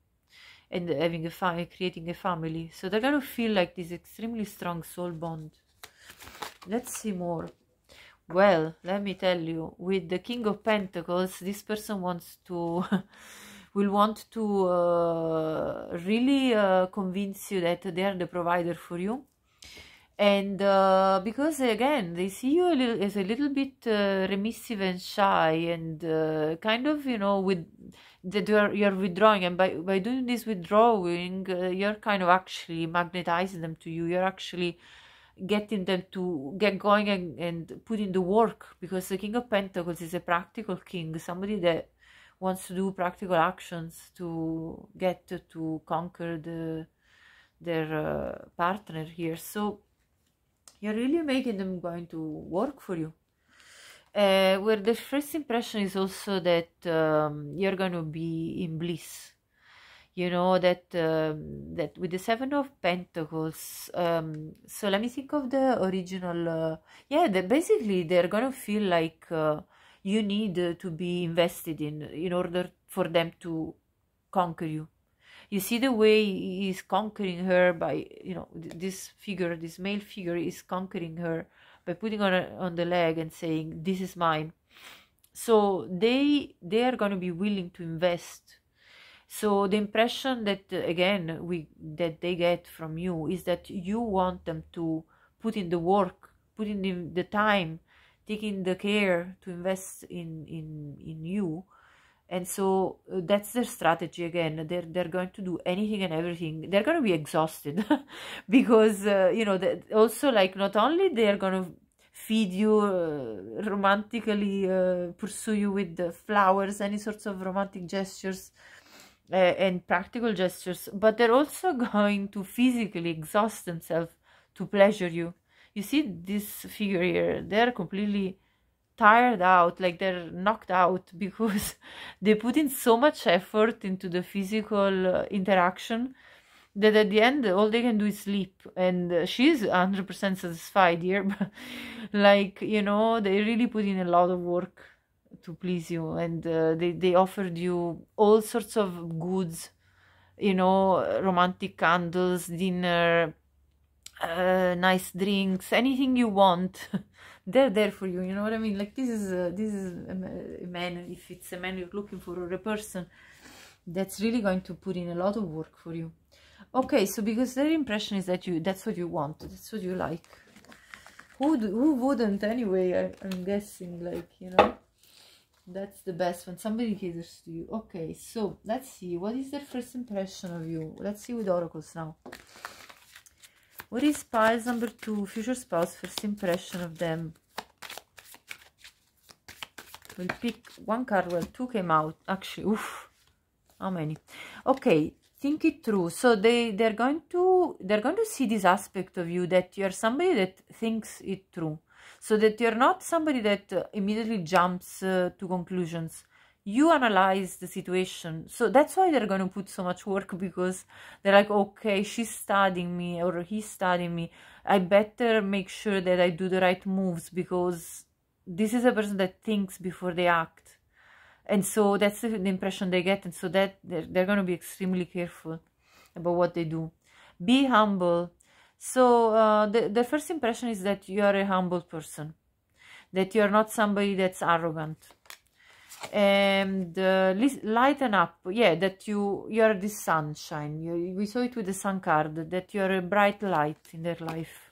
and having a creating a family. So they're going to feel like this extremely strong soul bond. Let's see more. Well, let me tell you, with the King of Pentacles, this person wants to will want to really convince you that they are the provider for you. And because again they see you as a little bit remissive and shy, and kind of, you know, with that you're withdrawing, and by doing this withdrawing, you're kind of actually magnetizing them to you. You're actually getting them to get going and put in the work, because the King of Pentacles is a practical king, somebody that wants to do practical actions to get to conquer their partner here. So you're really making them going to work for you. Where the first impression is also that you're going to be in bliss. You know, that that with the Seven of Pentacles, so let me think of the original, yeah, basically they're gonna feel like you need to be invested in order for them to conquer you. You see the way he's conquering her by, you know, this figure, this male figure is conquering her by putting her on the leg and saying, this is mine. So they are going to be willing to invest. So the impression that, again, that they get from you is that you want them to put in the work, put in the time, taking the care to invest in you. And so that's their strategy. Again, they're going to do anything and everything. They're going to be exhausted because, you know, also, like, not only they're going to feed you, romantically pursue you with the flowers, any sorts of romantic gestures, and practical gestures, but they're also going to physically exhaust themselves to pleasure you. You see this figure here, they're completely tired out, like they're knocked out, because they put in so much effort into the physical interaction that at the end all they can do is sleep. And she's 100% satisfied here, but, like, you know, they really put in a lot of work to please you, and they offered you all sorts of goods, you know, romantic candles, dinner, nice drinks, anything you want. They're there for you, you know what I mean? Like, this is a man, if it's a man you're looking for, or a person that's really going to put in a lot of work for you. Okay, so because their impression is that that's what you want, that's what you like. Who wouldn't anyway? I'm guessing, like, you know, that's the best when somebody caters to you. Okay, so let's see, what is their first impression of you? Let's see with oracles now. What is piles number 2, future spouse, first impression of them? We'll pick one card. Well, 2 came out. Actually, oof, how many? Okay, think it through. So they're going to see this aspect of you, that you're somebody that thinks it through. So that you're not somebody that immediately jumps to conclusions. You analyze the situation. So that's why they're going to put so much work, because they're like, okay, she's studying me or he's studying me. I better make sure that I do the right moves, because this is a person that thinks before they act. And so that's the impression they get. And so that they're going to be extremely careful about what they do. Be humble. So the first impression is that you are a humble person, that you're not somebody that's arrogant. And lighten up, yeah, that you're the sunshine. We saw it with the sun card, that you're a bright light in their life.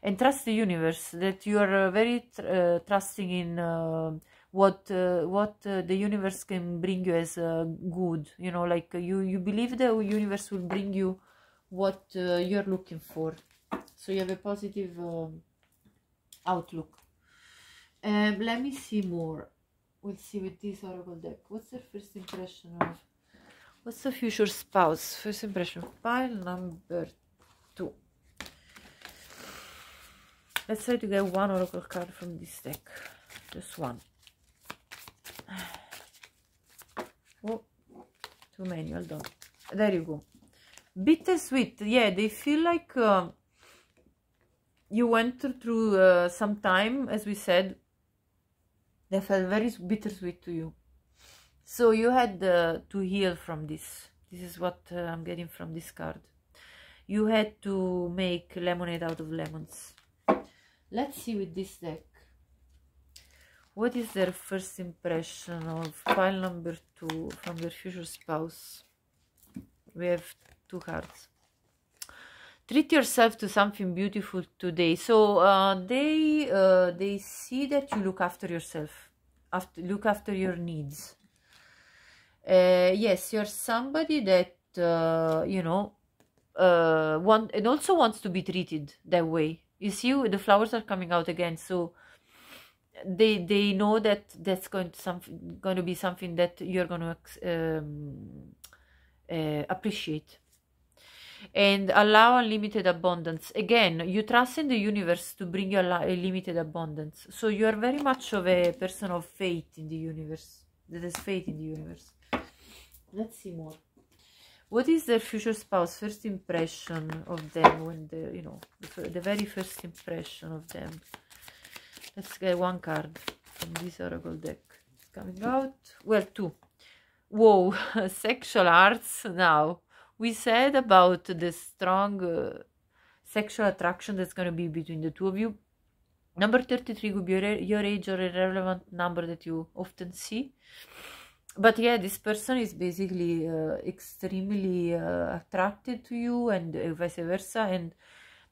And trust the universe, that you are very trusting in what the universe can bring you as good. You know, like you believe the universe will bring you what you're looking for. So you have a positive outlook. Let me see more. We'll see with this oracle deck. What's their first impression of? What's the future spouse? First impression of pile number 2. Let's try to get one oracle card from this deck. Just one. Oh, too many. Hold on. There you go. Bittersweet. Yeah, they feel like you went through some time, as we said. They felt very bittersweet to you. So you had to heal from this. This is what I'm getting from this card. You had to make lemonade out of lemons. Let's see with this deck. What is their first impression of pile number 2 from their future spouse? We have 2 cards. Treat yourself to something beautiful today. So they see that you look after yourself, look after your needs. Yes, you're somebody that you know, and also wants to be treated that way. You see, the flowers are coming out again, so they know that that's going to be something that you're going to appreciate. And allow unlimited abundance. Again, you trust in the universe to bring you a limited abundance. So you are very much of a person of faith in the universe, that has faith in the universe. Let's see more. What is their future spouse first impression of them when they, you know, the very first impression of them? Let's get one card from this oracle deck. It's coming out. Well, two. Whoa, sexual arts now. We said about the strong sexual attraction that's going to be between the two of you. Number 33 could be your age or a relevant number that you often see. But yeah, this person is basically extremely attracted to you, and vice versa, and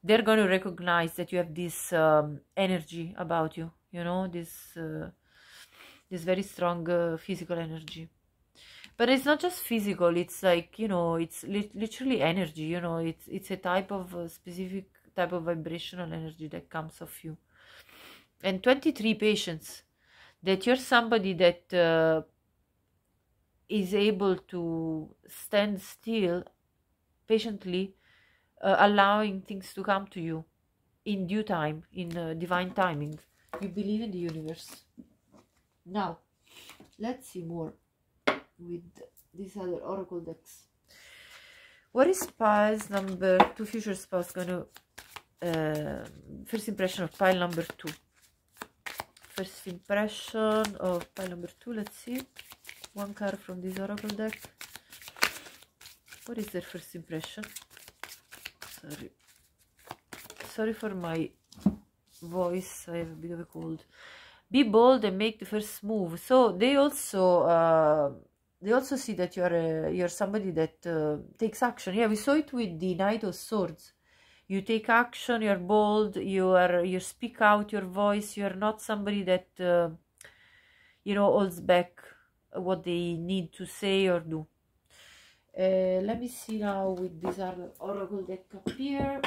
they're going to recognize that you have this energy about you, you know, this very strong physical energy. But it's not just physical, it's like, you know, it's literally energy, you know, it's a type of specific type of vibrational energy that comes of you. And 23, patience, that you're somebody that is able to stand still patiently, allowing things to come to you in due time, in divine timing. You believe in the universe. Now, let's see more with these other oracle decks. What is piles number 2, future spouse, going to first impression of pile number 2? First impression of pile number 2. Let's see. One card from this oracle deck. What is their first impression? Sorry for my voice, I have a bit of a cold. Be bold and make the first move. So they also see that you're somebody that takes action. Yeah, we saw it with the Knight of Swords. You take action, you're bold, you speak out your voice. You're not somebody that you know, holds back what they need to say or do. Let me see now with this oracle deck up here.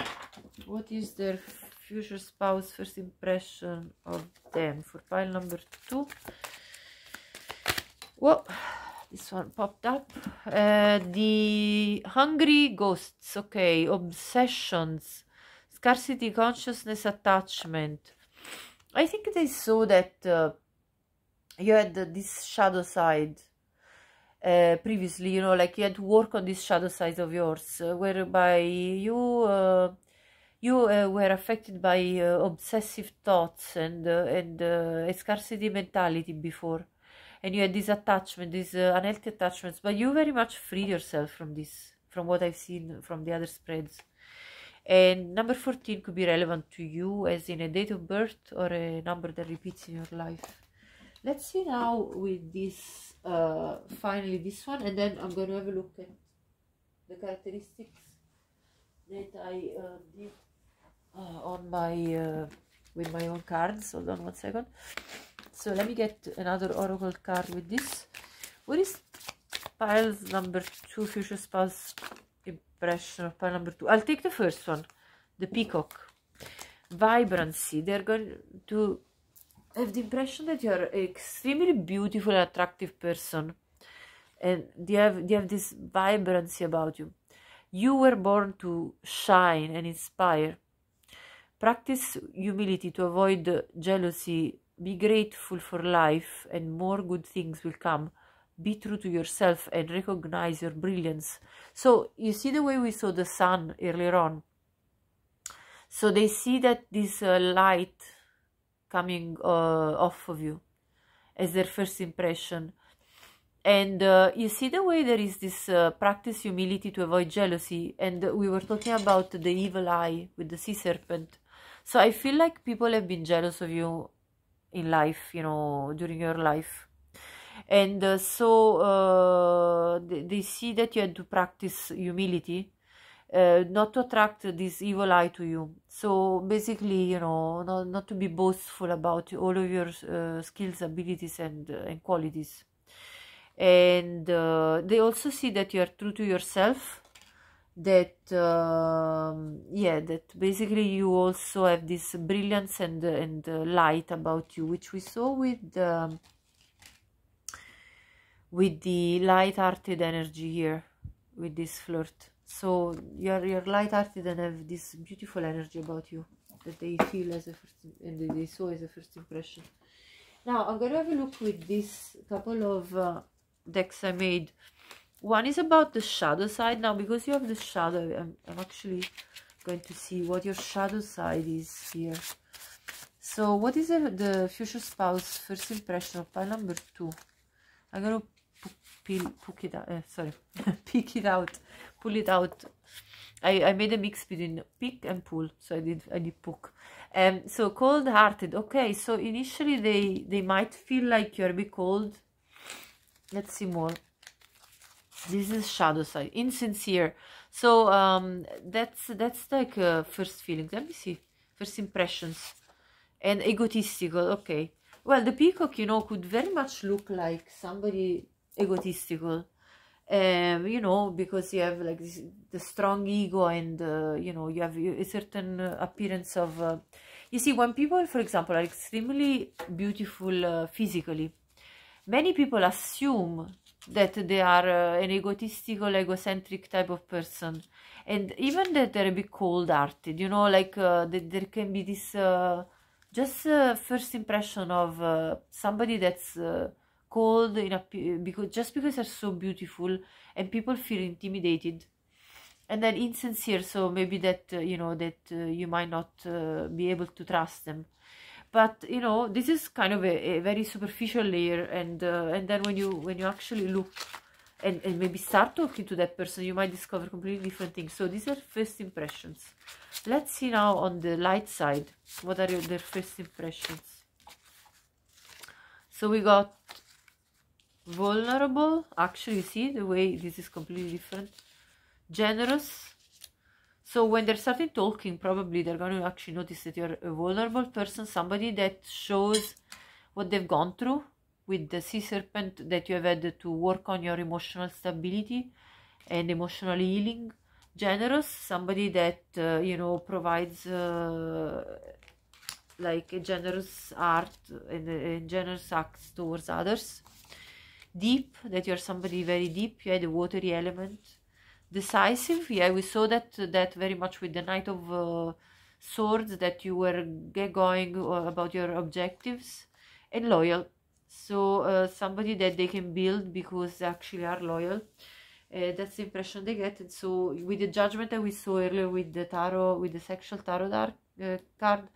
What is their future spouse first impression of them for pile number 2? Well, this one popped up. The hungry ghosts. Okay, obsessions, scarcity consciousness, attachment. I think they saw that you had this shadow side previously, you know, like you had to work on this shadow side of yours, whereby you were affected by obsessive thoughts and a scarcity mentality before, and you had this attachment, these unhealthy attachments, but you very much freed yourself from this, from what I've seen from the other spreads. And number 14 could be relevant to you, as in a date of birth or a number that repeats in your life. Let's see now with this, finally this one, and then I'm going to have a look at the characteristics that I did on my, with my own cards. Hold on one second. So let me get another oracle card with this. What is piles number 2, future spouse impression of pile number 2? I'll take the first one, the peacock. Vibrancy. They're going to have the impression that you're an extremely beautiful and attractive person, and they have this vibrancy about you. You were born to shine and inspire. Practice humility to avoid jealousy. Be grateful for life, and more good things will come. Be true to yourself and recognize your brilliance. So you see the way we saw the sun earlier on. So they see that this light coming off of you as their first impression. And you see the way there is this practice humility to avoid jealousy. And we were talking about the evil eye with the sea serpent. So I feel like people have been jealous of you in life, you know, during your life. And so they see that you had to practice humility not to attract this evil eye to you. So basically, you know, not to be boastful about all of your skills, abilities, and qualities. And they also see that you are true to yourself, that yeah, that basically you also have this brilliance and light about you, which we saw with the light-hearted energy here with this flirt. So you're light-hearted and have this beautiful energy about you that they feel as a first, and they saw as a first impression. Now I'm gonna have a look with this couple of decks I made. One is about the shadow side. Now, because you have the shadow, I'm actually going to see what your shadow side is here. So what is the future spouse first impression of pile number 2? I'm gonna pick it out, pull it out. I made a mix between pick and pull, so I did poke. So cold-hearted. Okay, so initially they might feel like you're a bit cold. Let's see more. This is shadow side, insincere. So that's like first feelings. Let me see, first impressions, and egotistical. Okay, well, the peacock, you know, could very much look like somebody egotistical, you know, because you have like the strong ego, and you know, you have a certain appearance of you see, when people, for example, are extremely beautiful physically, many people assume that they are an egotistical, egocentric type of person, and even that they're a bit cold-hearted, you know, like there can be this just first impression of somebody that's cold just because they're so beautiful, and people feel intimidated, and then insincere, so maybe that you know, that you might not be able to trust them. But you know, this is kind of a very superficial layer, and then when you actually look and maybe start talking to that person, you might discover completely different things. So these are first impressions. Let's see now on the light side, what are their first impressions. So we got vulnerable. Actually, you see the way this is completely different. Generous. So when they're starting talking, probably they're going to actually notice that you're a vulnerable person, somebody that shows what they've gone through with the sea serpent, that you have had to work on your emotional stability and emotional healing. Generous, somebody that, you know, provides like a generous heart and generous acts towards others. Deep, that you're somebody very deep, you had a watery element. Decisive, yeah, we saw that very much with the Knight of Swords, that you were going about your objectives. And loyal, so somebody that they can build because they actually are loyal. That's the impression they get. And so with the Judgment that we saw earlier with the tarot, with the sexual tarot card,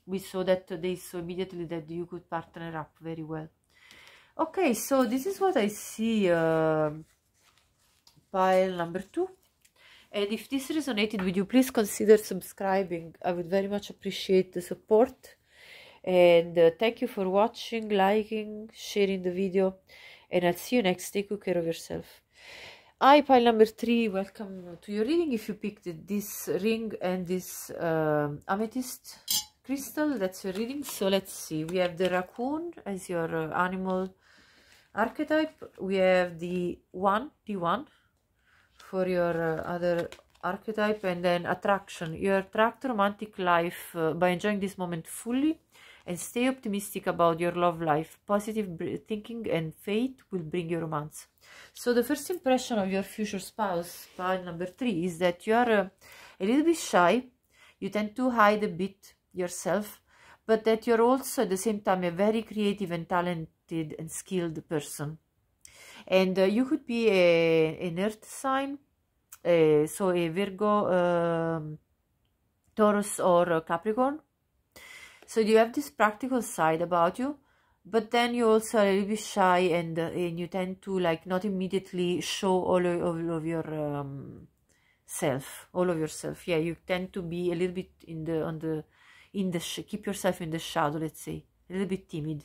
we saw that they saw immediately that you could partner up very well. Okay, so this is what I see, pile number 2. And if this resonated with you, please consider subscribing. I would very much appreciate the support. And thank you for watching, liking, sharing the video. And I'll see you next. Take good care of yourself. Hi, pile number 3. Welcome to your reading. If you picked this ring and this amethyst crystal, that's your reading. So let's see. We have the raccoon as your animal archetype. We have the D1 for your other archetype, and then attraction. You attract romantic life by enjoying this moment fully, and stay optimistic about your love life. Positive thinking and faith will bring you romance. So the first impression of your future spouse, pile number 3, is that you are a little bit shy. You tend to hide a bit yourself, but that you're also at the same time a very creative and talented and skilled person. And you could be an earth sign, so a Virgo, Taurus, or Capricorn. So you have this practical side about you, but then you also are a little bit shy, and you tend to like not immediately show all of your all of yourself. Yeah, you tend to be a little bit keep yourself in the shadow, let's say, a little bit timid.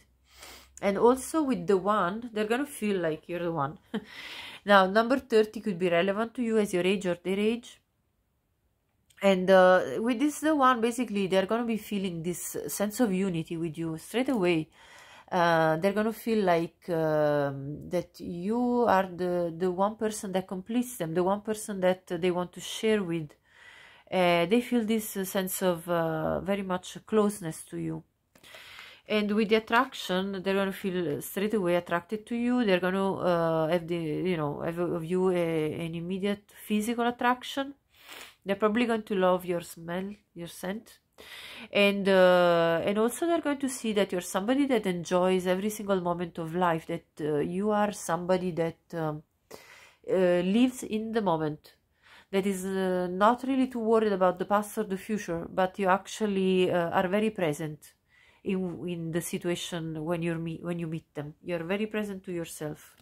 And also with the one, they're gonna feel like you're the one. Now, number 30 could be relevant to you as your age or their age. And with this the one, basically they're going to be feeling this sense of unity with you straight away. They're going to feel like that you are the one person that completes them, the one person that they want to share with. They feel this sense of very much closeness to you. And with the attraction, they're going to feel straight away attracted to you. They're going to have have of you an immediate physical attraction. They're probably going to love your smell, your scent. And also they're going to see that you're somebody that enjoys every single moment of life, that you are somebody that lives in the moment, that is not really too worried about the past or the future, but you actually are very present in the situation when you meet them. You're very present to yourself.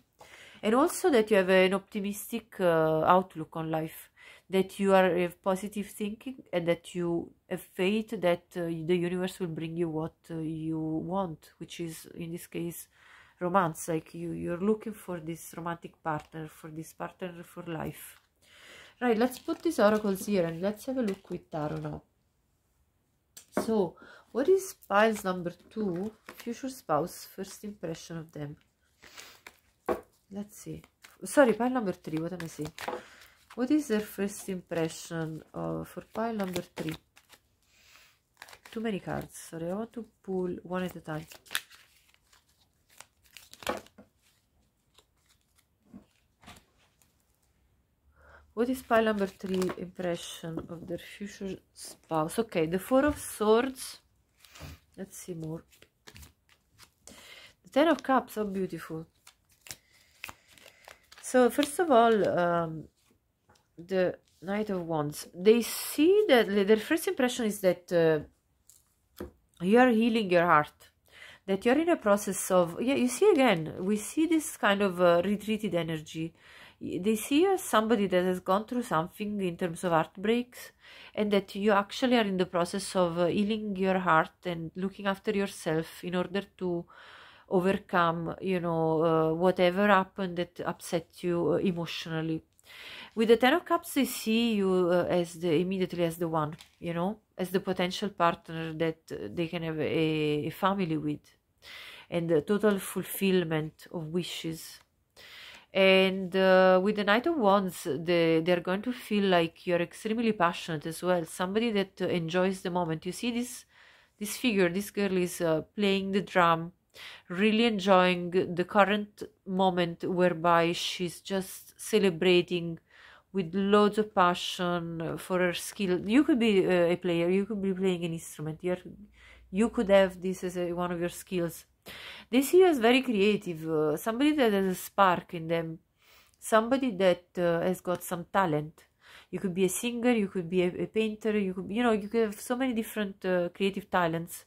And also that you have an optimistic outlook on life, that you have positive thinking, and that you have faith that the universe will bring you what you want, which is in this case romance. Like you're looking for this romantic partner, for this partner for life. Right, let's put these oracles here and let's have a look with tarot now. So what is piles number 2, future spouse, first impression of them? Let's see. Sorry, pile number 3, what am I saying? What is their first impression for pile number 3? Too many cards. Sorry, I want to pull one at a time. What is pile number 3 impression of their future spouse? Okay, the 4 of Swords. Let's see more. The 10 of Cups, so beautiful. So first of all, the Knight of Wands. They see that their first impression is that you are healing your heart, that you're in a process of, yeah, you see again, we see this kind of retreated energy. They see you as somebody that has gone through something in terms of heartbreaks, and that you actually are in the process of healing your heart and looking after yourself in order to overcome, whatever happened that upset you emotionally. With the 10 of Cups, they see you immediately as the one, as the potential partner that they can have a family with, and the total fulfillment of wishes. And with the Knight of Wands, they're going to feel like you're extremely passionate as well, somebody that enjoys the moment. You see this figure, this girl is playing the drum, really enjoying the current moment, whereby she's just celebrating with loads of passion for her skill. You could be a player, you could be playing an instrument, you could have this as one of your skills. They see you as very creative, somebody that has a spark in them, somebody that has got some talent. You could be a singer, you could be a painter, you could have so many different creative talents.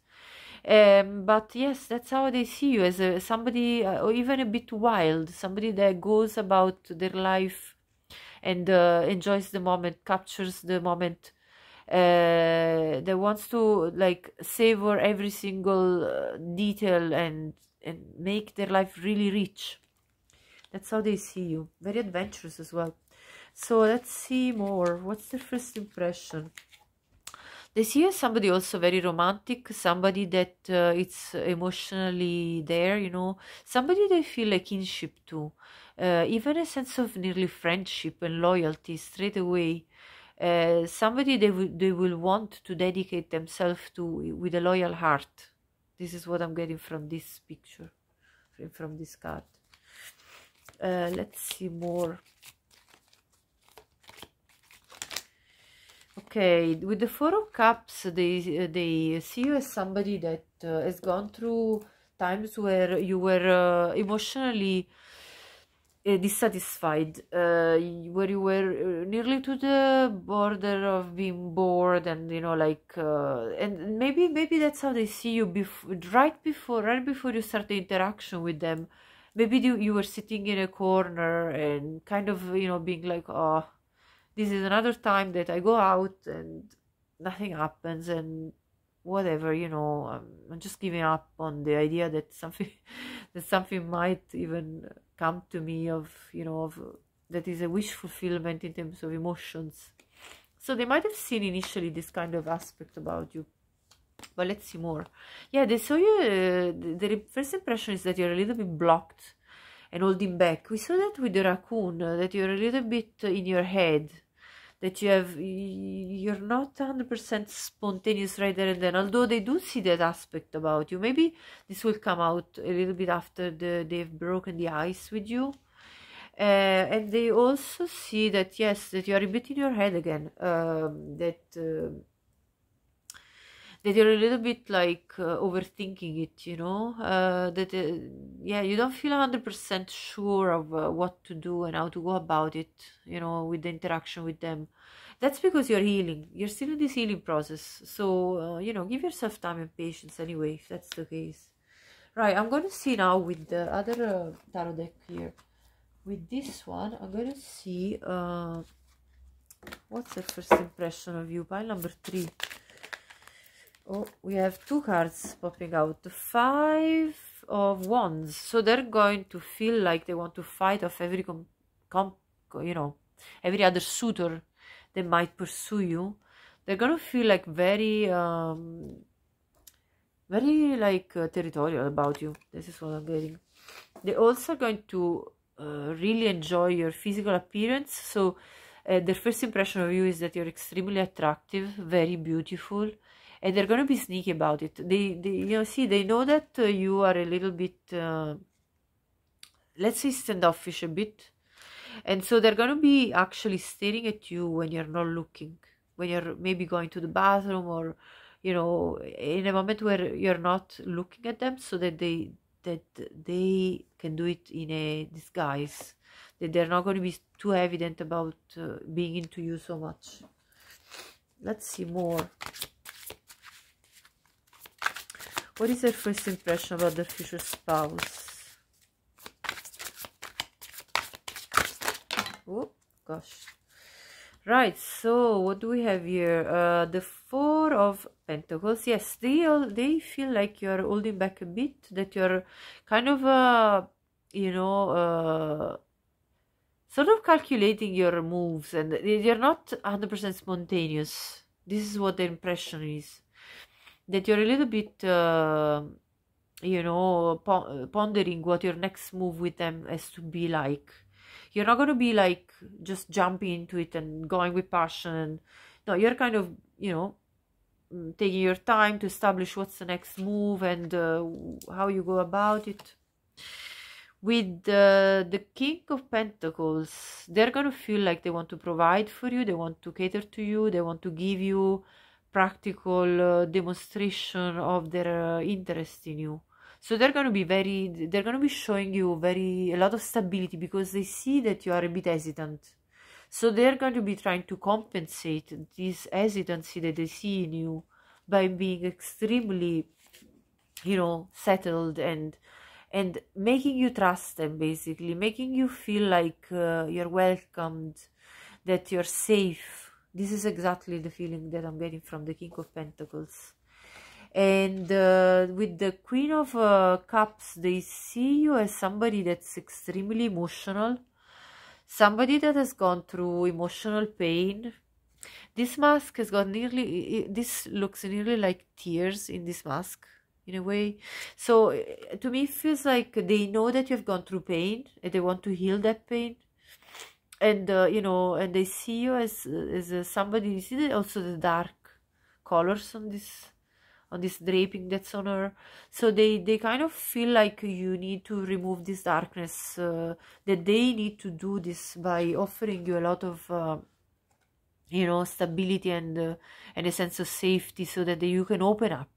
But yes, that's how they see you, as somebody or even a bit wild, somebody that goes about their life and enjoys the moment, captures the moment, that wants to like savor every single detail and make their life really rich. That's how they see you. Very adventurous as well. So let's see more. What's their first impression? They see you as somebody also very romantic, somebody that it's emotionally there, somebody they feel a kinship to, even a sense of nearly friendship and loyalty straight away. Somebody they will want to dedicate themselves to with a loyal heart. This is what I'm getting from this picture, from this card. Let's see more. Okay, with the 4 of Cups, they see you as somebody that has gone through times where you were emotionally dissatisfied, where you were nearly to the border of being bored, and and maybe that's how they see you right before you start the interaction with them. Maybe you were sitting in a corner and kind of being like, oh, this is another time that I go out and nothing happens, and whatever, I'm just giving up on the idea that something might even come to me of that is a wish fulfillment in terms of emotions. So they might have seen initially this kind of aspect about you, but let's see more. Yeah, they saw you, the first impression is that you're a little bit blocked and holding back. We saw that with the raccoon, that you're a little bit in your head, that you're not 100% spontaneous right there and then, although they do see that aspect about you. Maybe this will come out a little bit after they've broken the ice with you. And they also see that, yes, that you're a bit in your head again, that you're a little bit like overthinking it, you know, yeah, you don't feel 100% sure of what to do and how to go about it, you know, with the interaction with them. That's because you're healing. You're still in this healing process. So, you know, give yourself time and patience anyway, if that's the case. Right, I'm going to see now with the other tarot deck here. With this one, I'm going to see what's the first impression of you. Pile number 3. Oh, we have 2 cards popping out. The 5 of Wands. So they're going to feel like they want to fight off every you know, every other suitor that might pursue you. They're going to feel like very like territorial about you. This is what I'm getting. They're also going to really enjoy your physical appearance. So their first impression of you is that you're extremely attractive, very beautiful, and they're going to be sneaky about it. They you know, see, they know that you are a little bit, let's say, standoffish a bit, and so they're going to be actually staring at you when you're not looking, when you're maybe going to the bathroom, or, you know, in a moment where you're not looking at them, so that they can do it in a disguise, that they're not going to be too evident about being into you so much. Let's see more. What is their first impression about their future spouse? Oh gosh. Right, so what do we have here? The 4 of Pentacles. Yes, they feel like you're holding back a bit, that you're kind of you know, sort of calculating your moves, and you're not 100% spontaneous. This is what the impression is, that you're a little bit you know, pondering what your next move with them has to be like. You're not going to be like just jumping into it and going with passion. No, you're kind of, you know, taking your time to establish what's the next move and how you go about it. With the King of Pentacles, they're going to feel like they want to provide for you, they want to cater to you, they want to give you practical demonstration of their interest in you. So they're going to be showing you a lot of stability, because they see that you are a bit hesitant. So they're going to be trying to compensate this hesitancy that they see in you by being extremely, you know, settled and making you trust them, basically, making you feel like you're welcomed, that you're safe. This is exactly the feeling that I'm getting from the King of Pentacles. And with the Queen of Cups, they see you as somebody that's extremely emotional, somebody that has gone through emotional pain. This mask has got this looks nearly like tears in this mask, in a way. So to me, it feels like they know that you've gone through pain and they want to heal that pain. And you know, and they see you as somebody. You see also the dark colors on this draping that's on her. So they kind of feel like you need to remove this darkness, that they need to do this by offering you a lot of you know, stability and a sense of safety, so that you can open up.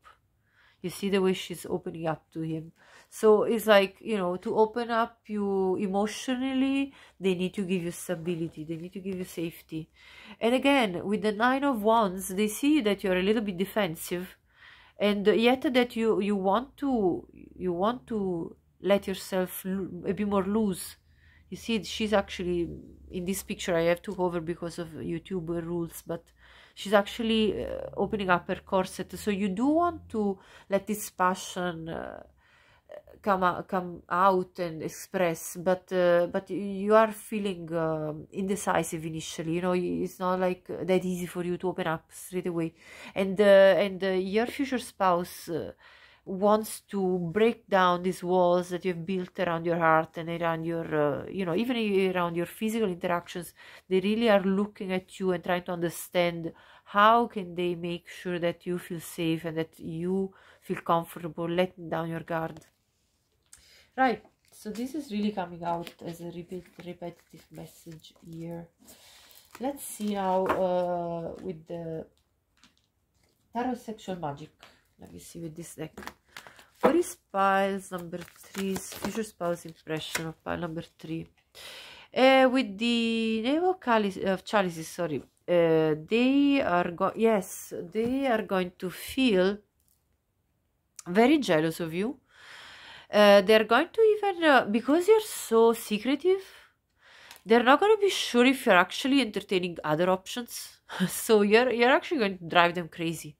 You see the way she's opening up to him. So it's like, you know, to open up you emotionally, they need to give you stability, they need to give you safety. And again, with the 9 of Wands, they see that you're a little bit defensive, and yet that you want to let yourself a bit more loose. You see, she's actually, in this picture, I have to cover because of YouTube rules, but she's actually opening up her corset. So you do want to let this passion come out and express, but you are feeling indecisive initially. You know, it's not like that easy for you to open up straight away, and your future spouse wants to break down these walls that you've built around your heart and around your you know, even around your physical interactions. They really are looking at you and trying to understand how can they make sure that you feel safe and that you feel comfortable letting down your guard. Right, so this is really coming out as a repetitive message here. Let's see now with the Tarot Sexual Magic. Let me see with this deck. What is piles number 3's future spouse impression of pile number 3? With the Knave of Chalices, sorry. They are going to feel very jealous of you. They're going to even, because you're so secretive, they're not going to be sure if you're actually entertaining other options. So you're actually going to drive them crazy.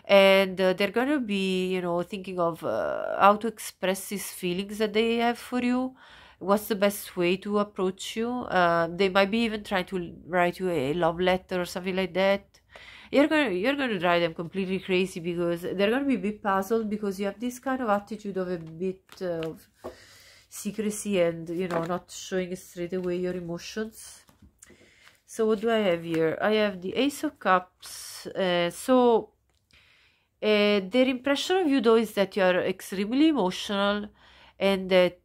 And they're going to be, you know, thinking of how to express these feelings that they have for you. What's the best way to approach you? They might be even trying to write you a love letter or something like that. You're going to drive them completely crazy because they're going to be a bit puzzled because you have this kind of attitude of a bit of secrecy and, you know, not showing straight away your emotions. So what do I have here? I have the Ace of Cups. Their impression of you, though, is that you are extremely emotional and that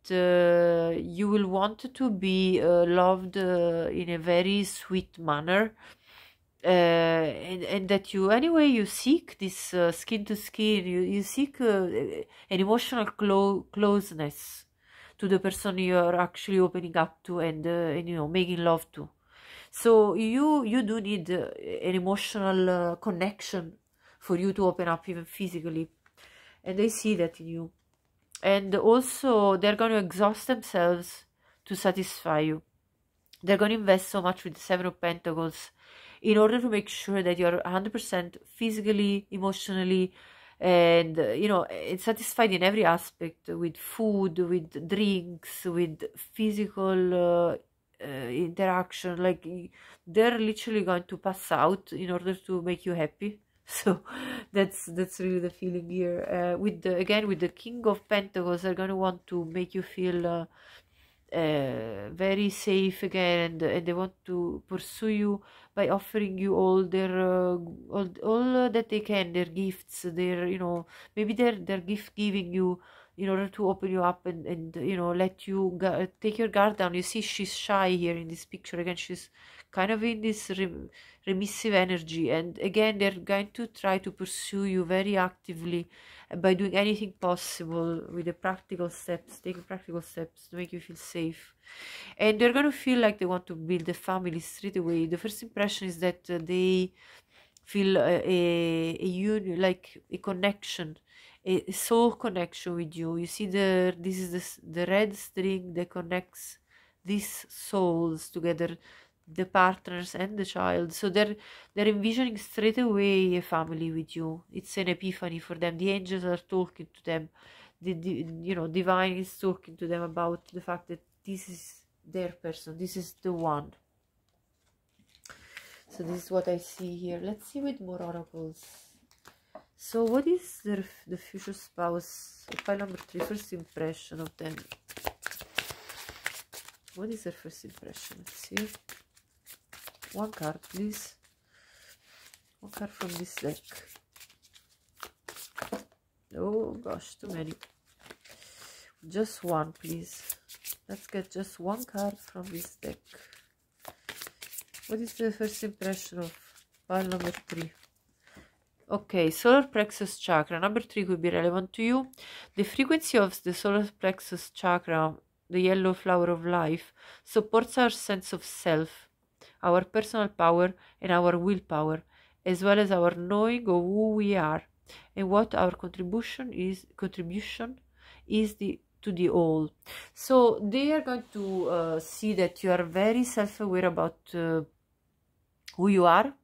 you will want to be loved in a very sweet manner. And that you, anyway, you seek this skin to skin, you seek an emotional closeness to the person you are actually opening up to and you know, making love to. So you do need an emotional connection for you to open up even physically, and they see that in you. And also they're going to exhaust themselves to satisfy you. They're going to invest so much with the Seven of Pentacles in order to make sure that you're 100% physically, emotionally, and you know, satisfied in every aspect, with food, with drinks, with physical interaction. Like, they're literally going to pass out in order to make you happy. So that's really the feeling here. With the King of Pentacles, they're going to want to make you feel very safe again, and they want to pursue you by offering you all their all that they can, their gifts, their, you know, maybe they're gift giving you in order to open you up and you know, let you take your guard down. You see, she's shy here in this picture again. She's kind of in this remissive energy, and again they're going to try to pursue you very actively by doing anything possible with the practical steps, taking practical steps to make you feel safe. And they're going to feel like they want to build a family straight away. The first impression is that they feel a union, like a connection, a soul connection with you. You see, this is the red string that connects these souls together, the partners and the child. So they're envisioning straight away a family with you. It's an epiphany for them. The angels are talking to them. The you know, divine is talking to them about the fact that this is their person, this is the one. So this is what I see here. Let's see with more oracles. So what is the future spouse, pile number 3, first impression of them? What is their first impression? Let's see. One card, please. One card from this deck. Oh gosh, too many. Just one, please. Let's get just one card from this deck. What is the first impression of pile number 3? Okay, solar plexus chakra. Number 3 could be relevant to you. The frequency of the solar plexus chakra, the yellow flower of life, supports our sense of self, our personal power and our willpower, as well as our knowing of who we are and what our contribution is to the all. So they are going to see that you are very self-aware about who you are.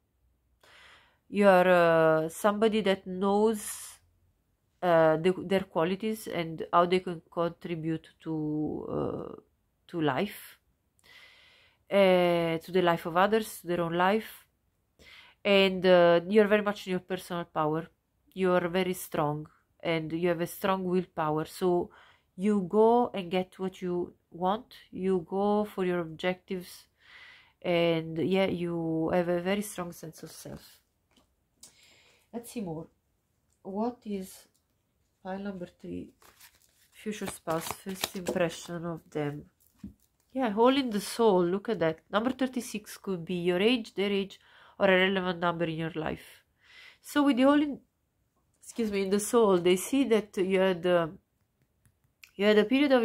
You are somebody that knows their qualities and how they can contribute to life, to the life of others, to their own life. And you're very much in your personal power. You're very strong and you have a strong willpower, so you go and get what you want, you go for your objectives, and yeah, you have a very strong sense of self. Let's see more. What is pile number 3, future spouse, first impression of them? Yeah, hole in the soul, look at that. Number 36 could be your age, their age, or a relevant number in your life. So with the hole in, in the soul, they see that you had a period of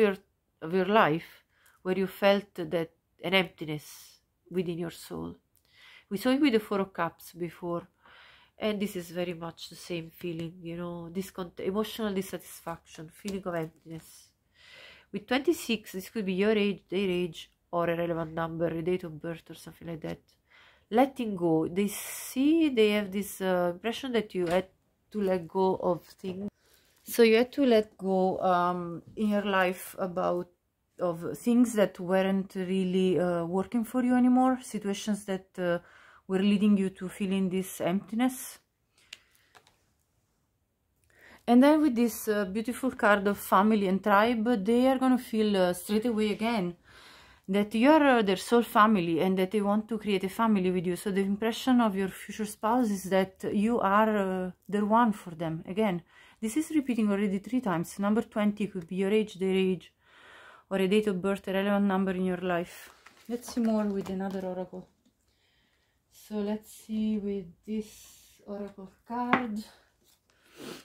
your life where you felt that an emptiness within your soul. We saw it with the 4 of Cups before, and this is very much the same feeling, you know, emotional dissatisfaction, feeling of emptiness. With 26, this could be your age, their age, or a relevant number, a date of birth, or something like that. Letting go. They have this impression that you had to let go of things. So you had to let go in your life of things that weren't really working for you anymore, situations that were leading you to feeling this emptiness. And then with this beautiful card of family and tribe, they are going to feel straight away again that you are their soul family and that they want to create a family with you. So the impression of your future spouse is that you are the one for them. Again, this is repeating already 3 times. Number 20 could be your age, their age, or a date of birth, a relevant number in your life. Let's see more with another oracle. So let's see with this oracle card.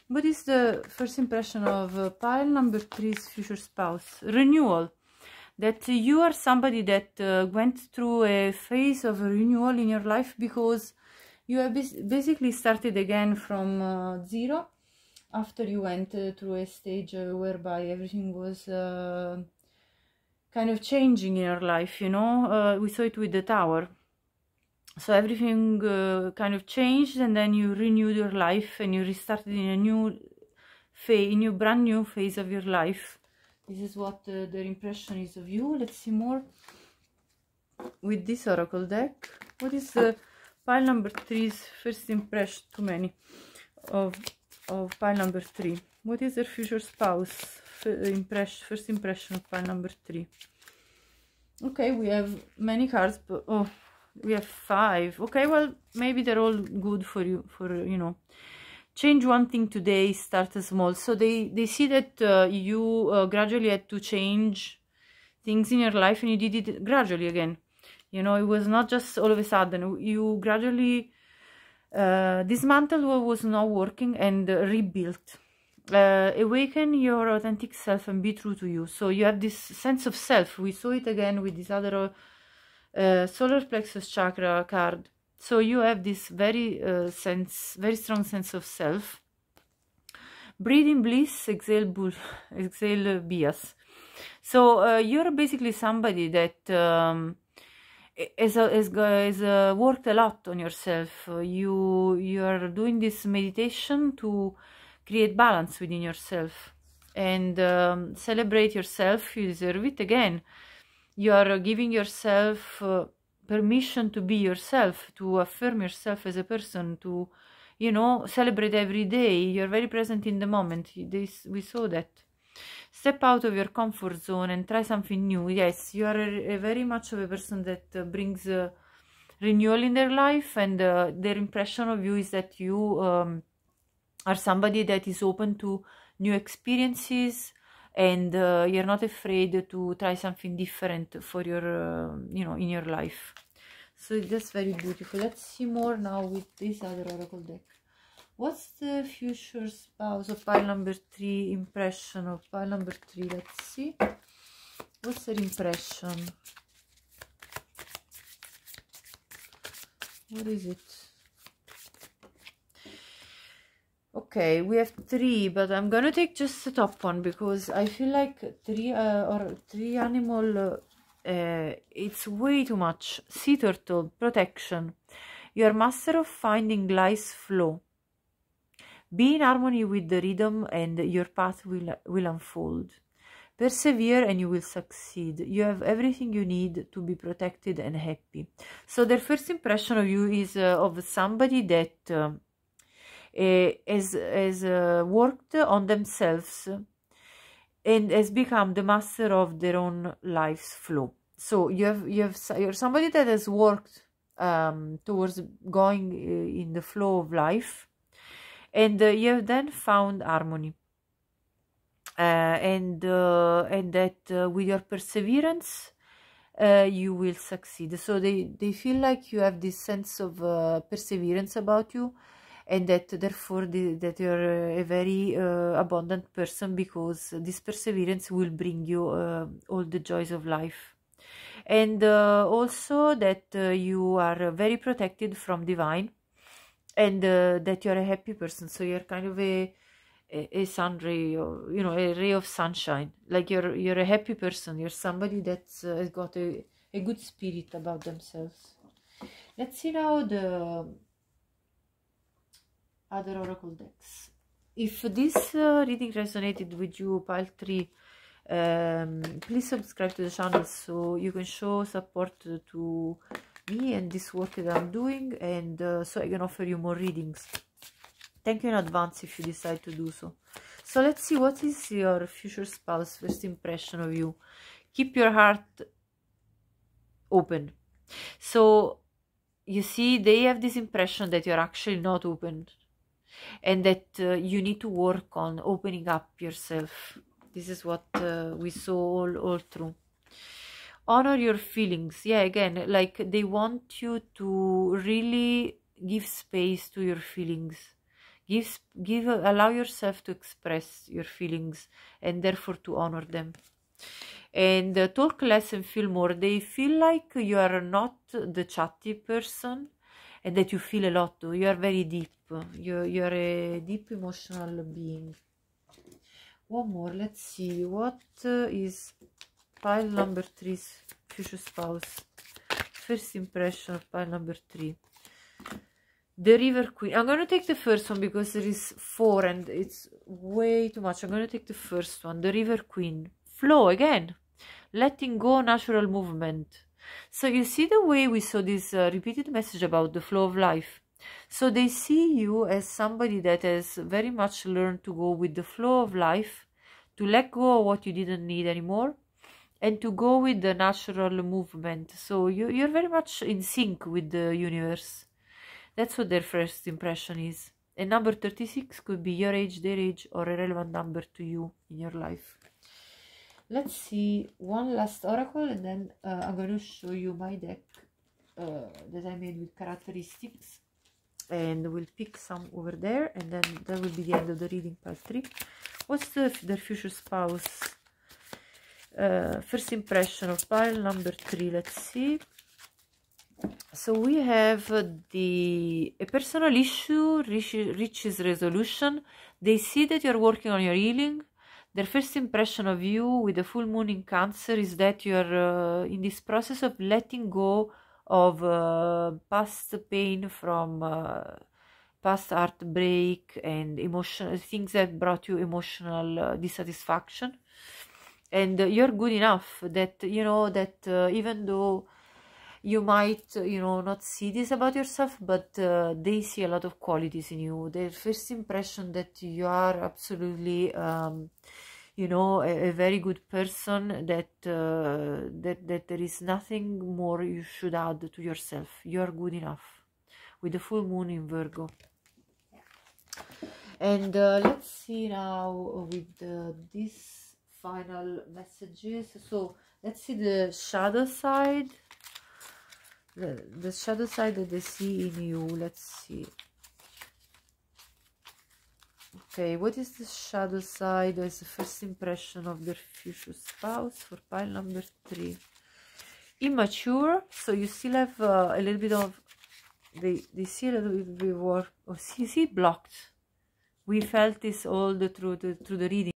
What is the first impression of pile number 3's future spouse? Renewal. That you are somebody that went through a phase of renewal in your life because you have basically started again from 0 after you went through a stage whereby everything was kind of changing in your life, you know. We saw it with the Tower. So everything kind of changed, and then you renewed your life and you restarted in a new phase, brand new phase of your life. This is what their impression is of you. Let's see more with this oracle deck. What is the pile number 3's first impression? Too many of pile number 3. What is their future spouse first impression of pile number 3? Okay, we have many cards, but oh, we have 5. Okay, well, maybe they're all good for you, you know. Change one thing today, start small. So they see that you gradually had to change things in your life, and you did it gradually again. You know, it was not just all of a sudden. You gradually dismantled what was not working and rebuilt. Awaken your authentic self and be true to you. So you have this sense of self. We saw it again with this other solar plexus chakra card. So you have this very strong sense of self. Breathe in bliss, exhale bias. So you're basically somebody that has worked a lot on yourself. You are doing this meditation to create balance within yourself and celebrate yourself. You deserve it. Again, you are giving yourself permission to be yourself, to affirm yourself as a person, to, you know, celebrate every day. You're very present in the moment. We saw that. Step out of your comfort zone and try something new. Yes, you are a very much of a person that brings renewal in their life, and their impression of you is that you are somebody that is open to new experiences, and you're not afraid to try something different for your, you know, in your life. So that's very beautiful. Let's see more now with this other oracle deck. What's the future spouse of pile number 3 impression of pile number 3? Let's see. What's their impression? What is it? Okay, we have 3, but I'm gonna take just the top one because I feel like 3 animal, it's way too much. Sea turtle, protection. You're master of finding life's flow. Be in harmony with the rhythm and your path will unfold. Persevere and you will succeed. You have everything you need to be protected and happy. So their first impression of you is of somebody that has worked on themselves and has become the master of their own life's flow. So you're somebody that has worked towards going in the flow of life, and you have then found harmony. And that with your perseverance you will succeed. So they feel like you have this sense of perseverance about you, and that therefore that you're a very abundant person, because this perseverance will bring you all the joys of life. And also that you are very protected from divine, and that you're a happy person. So you're kind of a sun ray, or a ray of sunshine. Like you're a happy person. You're somebody that's has got a good spirit about themselves. Let's see now the other oracle decks. If this reading resonated with you, pile 3, please subscribe to the channel so you can show support to me and this work that I'm doing, and so I can offer you more readings. Thank you in advance if you decide to do so. So let's see, what is your future spouse first impression of you? Keep your heart open. So you see, they have this impression that you're actually not open, and that you need to work on opening up yourself. This is what we saw all through. Honor your feelings. Yeah, again, like they want you to really give space to your feelings. Allow yourself to express your feelings, and therefore to honor them. And talk less and feel more. They feel like you are not the chatty person, and that you feel a lot too. You are very deep. You are a deep emotional being. One more. Let's see. What is pile number 3's future spouse? First impression of pile number 3. The River Queen. I'm going to take the first one because there is 4 and it's way too much. I'm going to take the first one. The River Queen. Flow again. Letting go, natural movement. So you see the way we saw this repeated message about the flow of life. So they see you as somebody that has very much learned to go with the flow of life, to let go of what you didn't need anymore, and to go with the natural movement. So you're very much in sync with the universe. That's what their first impression is. And number 36 could be your age, their age, or a relevant number to you in your life. Let's see one last oracle, and then I'm going to show you my deck that I made with characteristics. And we'll pick some over there, and then that will be the end of the reading, pile 3. What's their future spouse? First impression of pile number 3. Let's see. So we have a personal issue reaches resolution. They see that you're working on your healing. Their first impression of you with the full moon in Cancer is that you're in this process of letting go of past pain from past heartbreak and emotional things that brought you emotional dissatisfaction. And you're good enough that even though you might not see this about yourself, but they see a lot of qualities in you. Their first impression that you are absolutely a very good person, that there is nothing more you should add to yourself. You are good enough, with the full moon in Virgo. And let's see now with these final messages. So let's see the shadow side. The shadow side that they see in you. Let's see. Okay, what is the shadow side as the first impression of their future spouse for pile number 3? Immature. So you still have a little bit of, they see a little bit of work. Oh, see blocked. We felt this all through the reading.